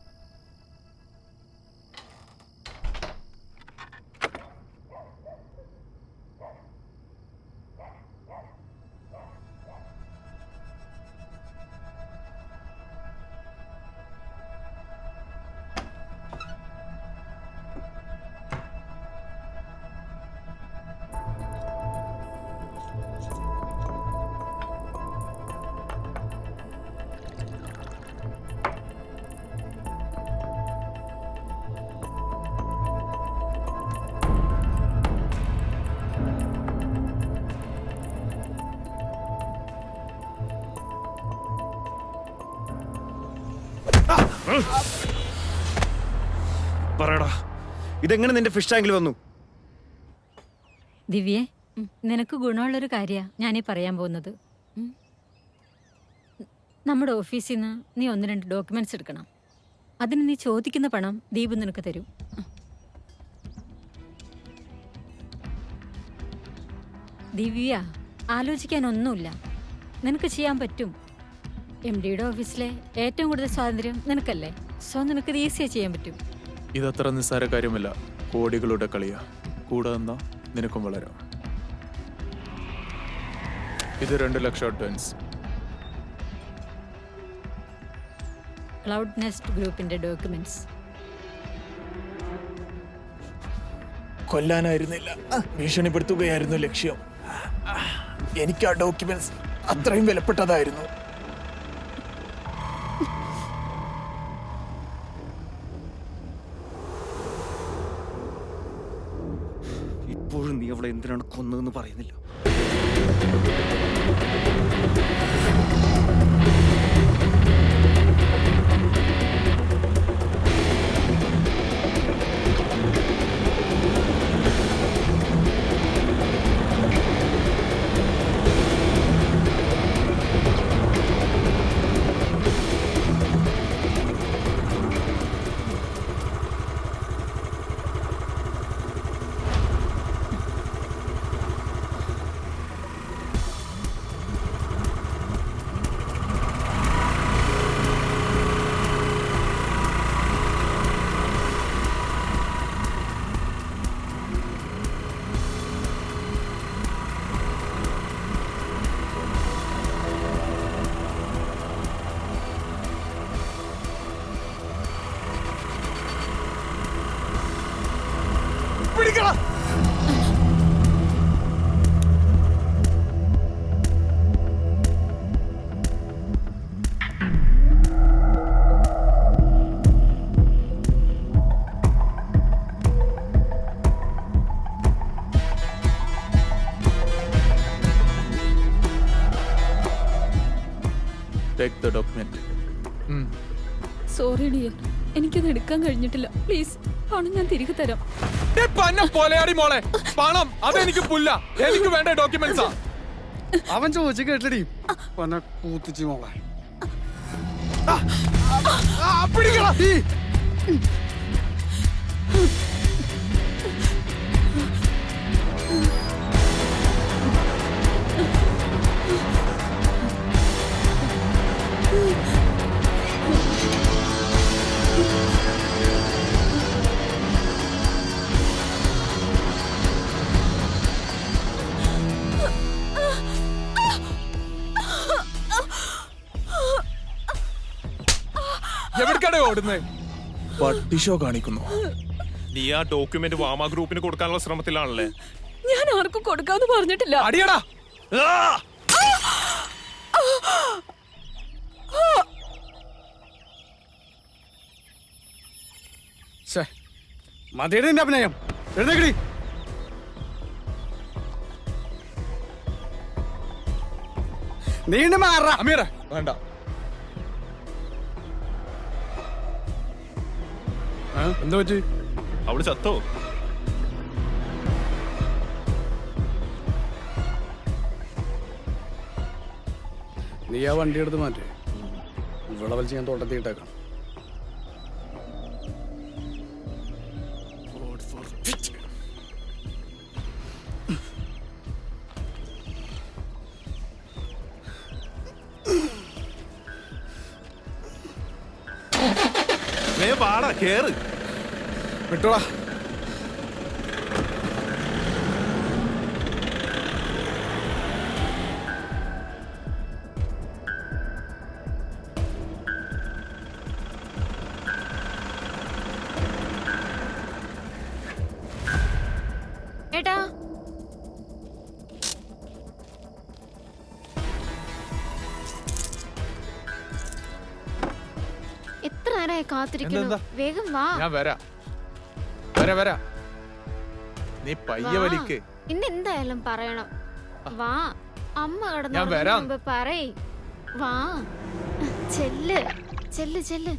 പറയടാ, ഇതെങ്ങനെ നിന്റെ ഫിഷ് ടാങ്കിൽ വന്നു? ദിവ്യേ, നിനക്ക് ഗുണമുള്ളൊരു കാര്യ ഞാനീ പറയാൻ പോകുന്നത്. നമ്മുടെ ഓഫീസിൽ നിന്ന് നീ 1-2 ഡോക്യുമെന്റ്സ് എടുക്കണം. അതിന് നീ ചോദിക്കുന്ന പണം ദീപു നിനക്ക് തരും. ദിവ്യ, ആലോചിക്കാനൊന്നുമില്ല. നിനക്ക് ചെയ്യാൻ പറ്റും. MD-യുടെ ഓഫീസിലെ ഏറ്റവും കൂടുതൽ സ്വാതന്ത്ര്യം നിനക്കല്ലേ. സോ നിനക്ക് ഇത് ഈസിയായി ചെയ്യാൻ പറ്റും. ഇതത്ര നിസ്സാര കാര്യമല്ല. കോടികളുടെ കളിയാ. കൂടെ നിന്നാ നിനക്കും വളരാം. ഇത് 2 ലക്ഷം അഡ്വാൻസ്. ക്ലൗഡ് നെസ്റ്റ് ഗ്രൂപ്പിന്റെ ഡോക്യുമെന്റ്സ്. കൊല്ലാനായിരുന്നില്ല, ഭീഷണിപ്പെടുത്തുകയായിരുന്നു ലക്ഷ്യം. എനിക്ക് ആ ഡോക്യുമെന്റ്സ് അത്രയും വിലപ്പെട്ടതായിരുന്നു. ഇപ്പോഴും നീ അവളെ എന്തിനാണ് കൊന്നതെന്ന് പറയുന്നില്ല. പിടിക്കണം. Take the document. Sorry dear, എനിക്കത് എടുക്കാൻ കഴിഞ്ഞിട്ടില്ല. പ്ലീസ് പണം ഞാൻ തിരികെ തരാം. പോലെയാടി മോളെ, പണം അതെനിക്ക് പുല്ല. എനിക്ക് വേണ്ട ഡോക്യുമെന്റ്സാ. അവൻ ചോദിച്ചു കേട്ടടി കൂത്തിച്ചു മോളെ. പിടിക്കണം. എവിടേക്കാണ് ഓടുന്നേ? പട്ടിഷോ കാണിക്കുന്നു. നീ ആ ഡോക്യുമെന്റ് വാമ ഗ്രൂപ്പിന് കൊടുക്കാനുള്ള ശ്രമത്തിലാണല്ലേ? ഞാൻ ആർക്കും കൊടുക്കാന്ന് പറഞ്ഞിട്ടില്ല. അടിയടാ. മതിയുടെ നിന്റെ അഭിനയം. എഴുന്നേക്കടി. നീണ്ട മാറ. അമീറ വേണ്ട. എന്താ പറ്റി? അവള് ചത്തോ? നീ ആ വണ്ടി എടുത്ത് മാറ്റി. ഇവിടെ വലിച്ച് ഞാൻ തോട്ടത്തിൽ ഇട്ടേക്കാം. പാടാ കേറ്. വിട്ടോടാ. ഏട്ടാ എത്ര നേരമായി കാത്തിരിക്കുന്നു. വേഗം വാ. ഞാൻ വരാ. നീ പയ്യെ വലിക്ക്. ഇന്ന് എന്തായാലും പറയണം. വാ. അമ്മ ഞാൻ വരാം. കടന്നു പറയ്. വാ. ചെല്ല് ചെല്ല് ചെല്ല്.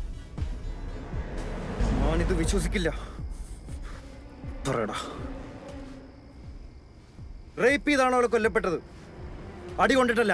ഞാനിത് വിശ്വസിക്കില്ല. പറയടാ. റേപ്പ് ചെയ്താണോ അവളെ കൊല്ലപ്പെട്ടത്? അടി കൊണ്ടിട്ടല്ല.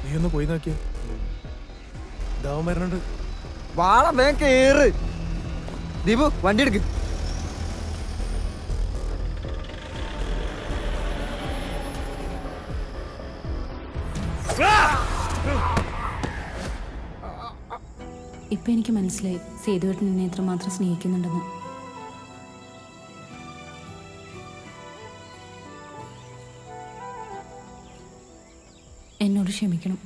നീ ഒന്ന് പോയി നോക്കിയേ. ദാവം വരണുണ്ട്. വാള വേഗം കേറ്. ദീപു വണ്ടി എടുക്ക്. ഇപ്പൊ എനിക്ക് മനസ്സിലായി സേതുവേട്ടൻ എന്നെ എത്രമാത്രം സ്നേഹിക്കുന്നുണ്ടെന്ന്. എന്നോട് ക്ഷമിക്കണം.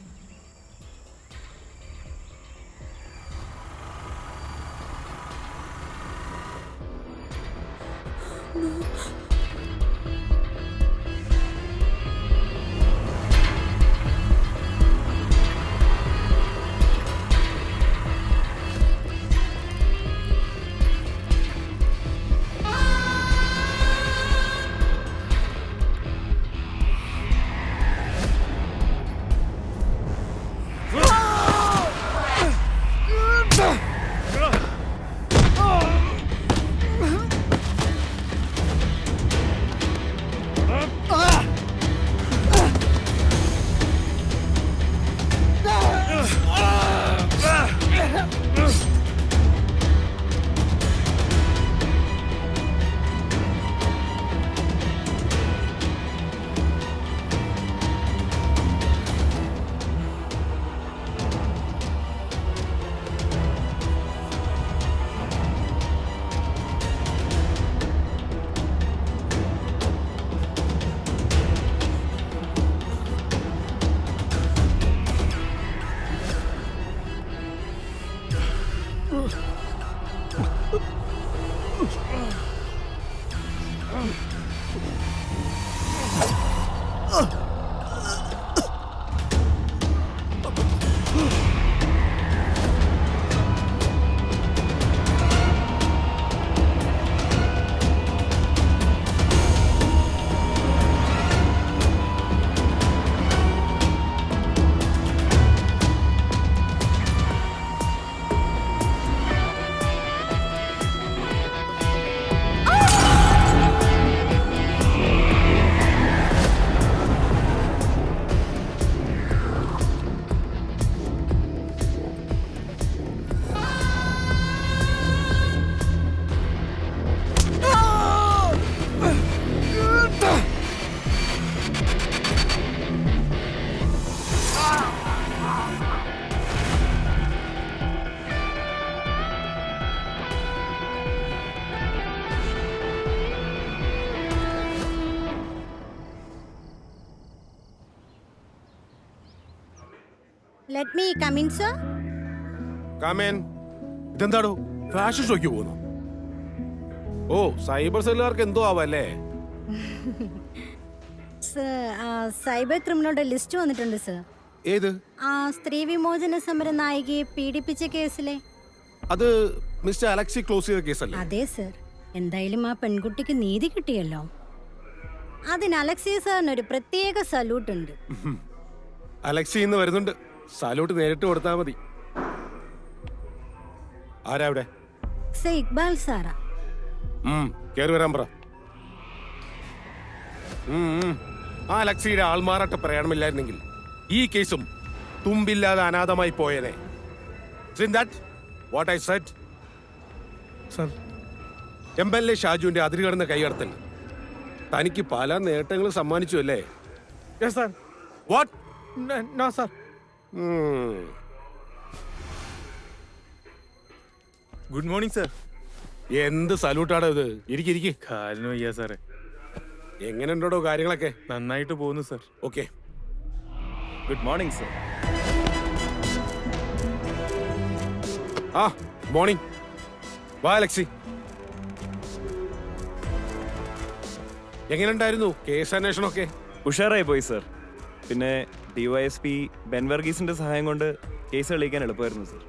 Let me come in sir. Come in, ഇതെന്താടോ ഫാഷൻ ഷോയ്ക്ക് പോകുന്നു? ഓ, സൈബർ സെല്ലുകാർക്ക് എന്തോ ആവല്ലേ? സൈബർ ക്രിമിനലുടെ ലിസ്റ്റ് വന്നിട്ടുണ്ട് സർ. ഏത്? ആ സ്ത്രീ വിമോചന സമര നായികയെ പീഡിപ്പിച്ച കേസിലെ. അത് മിസ്റ്റർ അലക്സി ക്ലോസ് ചെയ്ത കേസല്ലേ? അതെ സർ. എന്തായാലും ആ പെൺകുട്ടിക്ക് നീതി കിട്ടിയല്ലോ. അതിന് അലക്സി സാറിന് ഒരു പ്രത്യേക സല്യൂട്ട് ഉണ്ട്. അലക്സി ഇന്ന് വരുന്നുണ്ട്. സല്യൂട്ട് നേരിട്ട് കൊടുത്താൽ മതി. ആരാ അവിടെ? സർ ഇക്ബാൽ സാറാ. കേറി വരാൻ പറ. ആ അലക്സിയുടെ ആൾമാറാട്ട പ്രയാണമില്ലായിരുന്നെങ്കിൽ ഈ കേസും തുമ്പില്ലാതെ അനാഥമായി പോയേനെ. What I said. Sir, MLA ഷാജുവിന്റെ അതിരുകടന്ന കൈകടത്തൽ തനിക്ക് പല നേട്ടങ്ങളും സമ്മാനിച്ചു അല്ലേ? Yes sir. What? No sir. Good morning sir. എന്ത് സല്യൂട്ടാടോ ഇത്? ഇരിക്കിരിക്ക്. കാലിന് വയ്യ സാറേ. എങ്ങനെയുണ്ടോ കാര്യങ്ങളൊക്കെ? നന്നായിട്ട് പോകുന്നു sir. Okay. Good morning sir. ആ മോർണിംഗ്. വാ അലക്സി. എങ്ങനെയുണ്ടായിരുന്നു കേസ് അന്വേഷണമൊക്കെ? ഉഷാറായി പോയി സർ. പിന്നെ DYSP ബെൻ വർഗീസിന്റെ സഹായം കൊണ്ട് കേസ് തെളിയിക്കാൻ എളുപ്പമായിരുന്നു sir.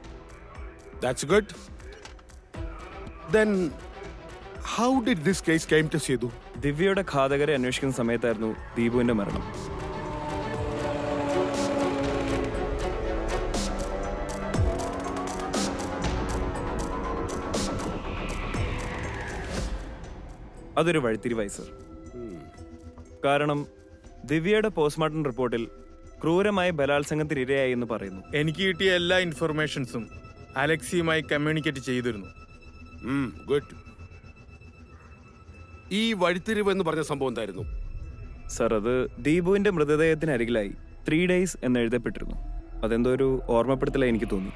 That's good. Then how did this case came to Sedu? ദിവ്യയുടെ ഘാതകരെ അന്വേഷിക്കുന്ന സമയത്തായിരുന്നു ദീപുവിന്റെ മരണം. അതൊരു വഴിത്തിരിവായി സർ. കാരണം ദിവ്യയുടെ പോസ്റ്റ്മോർട്ടം റിപ്പോർട്ടിൽ ക്രൂരമായ ബലാത്സംഗത്തിന് ഇരയായി എന്ന് പറയുന്നു. എനിക്ക് കിട്ടിയ എല്ലാ ഇൻഫർമേഷൻസും അലക്സിയുമായി കമ്മ്യൂണിക്കേറ്റ് ചെയ്തിരുന്നു. ഗുഡ്. ഈ വഴിത്തിരിവ് എന്ന് പറഞ്ഞ സംഭവം എന്തായിരുന്നു സർ? അത് ദീപുവിന്റെ മൃതദേഹത്തിന് അരികിലായി 3 days എന്ന് എഴുതപ്പെട്ടിരുന്നു. അതെന്തോ ഒരു ഓർമ്മപ്പെടുത്തലായി എനിക്ക് തോന്നി.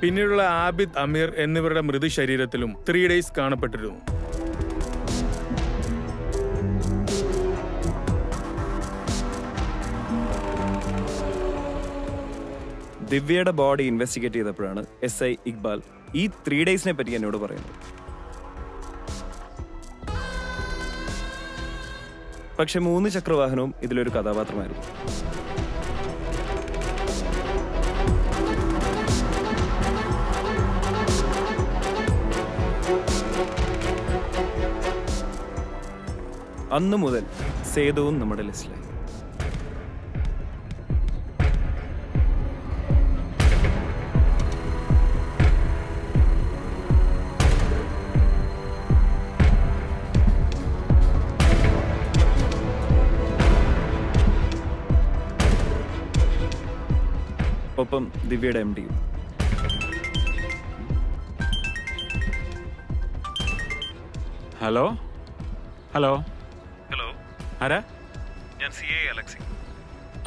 പിന്നീടുള്ള ആബിദ്, അമീർ എന്നിവരുടെ മൃതശരീരത്തിലും 3 days കാണപ്പെട്ടിരുന്നു. ദിവ്യയുടെ ബോഡി ഇൻവെസ്റ്റിഗേറ്റ് ചെയ്തപ്പോഴാണ് SI ഇക്ബാൽ ഈ 3 daysനെ പറ്റി എന്നോട് പറയുന്നത്. പക്ഷെ 3 ചക്രവാഹനവും ഇതിലൊരു കഥാപാത്രമായിരുന്നു. അന്നു മുതൽ സേതുവും നമ്മുടെ ലിസ്റ്റിലായി. ഒപ്പം ദിവ്യയുടെ MD. ഹലോ ഹലോ ഹലോ, ആരാ? ഞാൻ CA അലക്സി.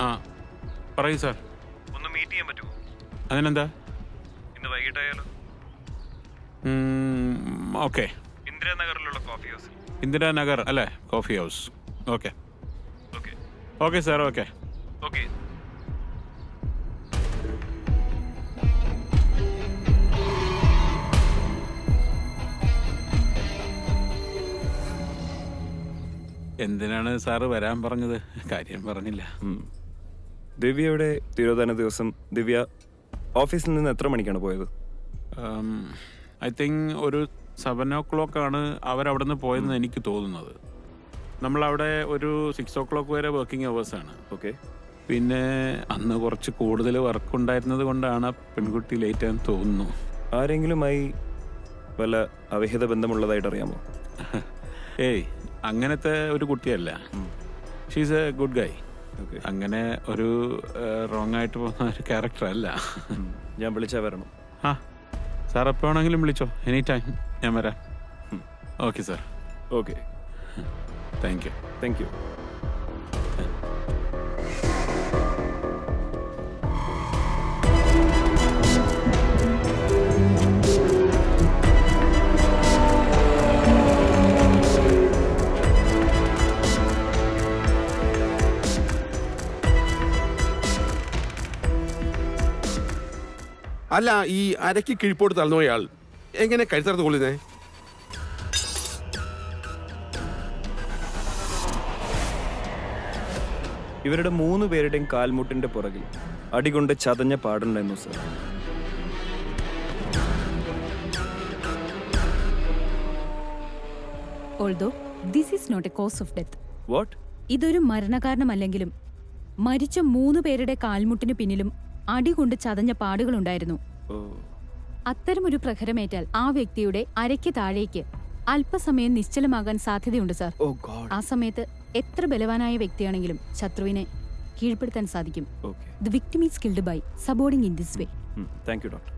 ആ പറയൂ സാർ. ഒന്ന് മീറ്റ് ചെയ്യാൻ പറ്റുമോ? അതിനെന്താ? ഇന്ന് വൈകിട്ടായാലോ? ഓക്കെ. ഇന്ദിരാനഗറിലുള്ള കോഫി ഹൗസിൽ. ഇന്ദിരാനഗർ അല്ലേ? Coffee house. Okay okay okay sir. Okay okay. എന്തിനാണ് സാറ് വരാൻ പറഞ്ഞത്? കാര്യം പറഞ്ഞില്ല. ദിവ്യയുടെ തിരോധാന ദിവസം ദിവ്യ ഓഫീസിൽ നിന്ന് എത്ര മണിക്കാണ് പോയത്? ഐ തിങ്ക് ഒരു 7 ആണ് അവരവിടെ പോയെന്ന് എനിക്ക് തോന്നുന്നത്. നമ്മളവിടെ ഒരു 6 വരെ വർക്കിംഗ് അവേഴ്സാണ്. ഓക്കെ. പിന്നെ അന്ന് കുറച്ച് കൂടുതൽ വർക്ക് ഉണ്ടായിരുന്നത് കൊണ്ടാണ് പെൺകുട്ടി ലേറ്റ് ആണെന്ന് തോന്നുന്നു. ആരെങ്കിലുമായി വല്ല അവിഹിത ബന്ധമുള്ളതായിട്ട് അറിയാമോ? ഏയ്, അങ്ങനത്തെ ഒരു കുട്ടിയല്ല. ഷീസ് എ ഗുഡ് ഗൈ. അങ്ങനെ ഒരു റോങ് ആയിട്ട് പോകുന്ന ഒരു ക്യാരക്ടർ അല്ല. ഞാൻ വിളിച്ചാൽ വരണം? ആ സാർ എപ്പോൾ വേണമെങ്കിലും വിളിച്ചോ, എനി ടൈം ഞാൻ വരാം. Okay sir. Okay, thank U. Thank you. അല്ല, ഈ അരയ്ക്ക് കിഴിപ്പോട്ട് തള്ളുന്നയാൾ എങ്ങനെ കഴുത്തറത്ത് കൊള്ളുന്നേ? ഇവരുടെ 3 പേരുടെയും കാൽമുട്ടിന്റെ പുറകിൽ അടികൊണ്ട് ചതഞ്ഞ പാടുണ്ടായിരുന്നു sir. Although this is not a cause of death. What? ഇതൊരു മരണകാരണമല്ലെങ്കിലും മരിച്ച 3 പേരുടെ കാൽമുട്ടിന് പിന്നിലും അടികൊണ്ട് ചതഞ്ഞ പാടുകളുണ്ടായിരുന്നു. അത്തരമൊരു പ്രഹരമേറ്റാൽ ആ വ്യക്തിയുടെ അരയ്ക്ക് താഴേക്ക് അല്പസമയം നിശ്ചലമാകാൻ സാധ്യതയുണ്ട് സാർ. ആ സമയത്ത് എത്ര ബലവാനായ വ്യക്തിയാണെങ്കിലും ശത്രുവിനെ കീഴ്പ്പെടുത്താൻ സാധിക്കും. The victim is killed by subordinating in this way. Thank you doctor.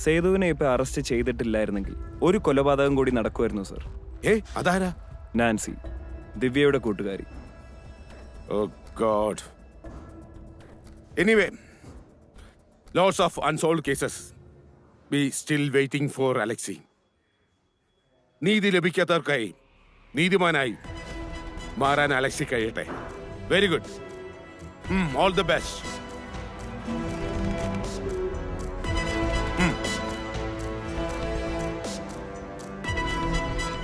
സേതുവിനെ ഇപ്പൊ അറസ്റ്റ് ചെയ്തിട്ടില്ലായിരുന്നെങ്കിൽ ഒരു കൊലപാതകം കൂടി നടക്കുമായിരുന്നു സർ. അതാരാ? നാൻസി, ദിവ്യയുടെ കൂട്ടുകാരി. Oh god. Anyway, lots of unsolved cases. We still waiting for Alexei. നീതി ലഭിക്കാത്തവർക്കായി നീതിമാനായി മാറാൻ അലക്സി കഴിയട്ടെ. Very good. All the best.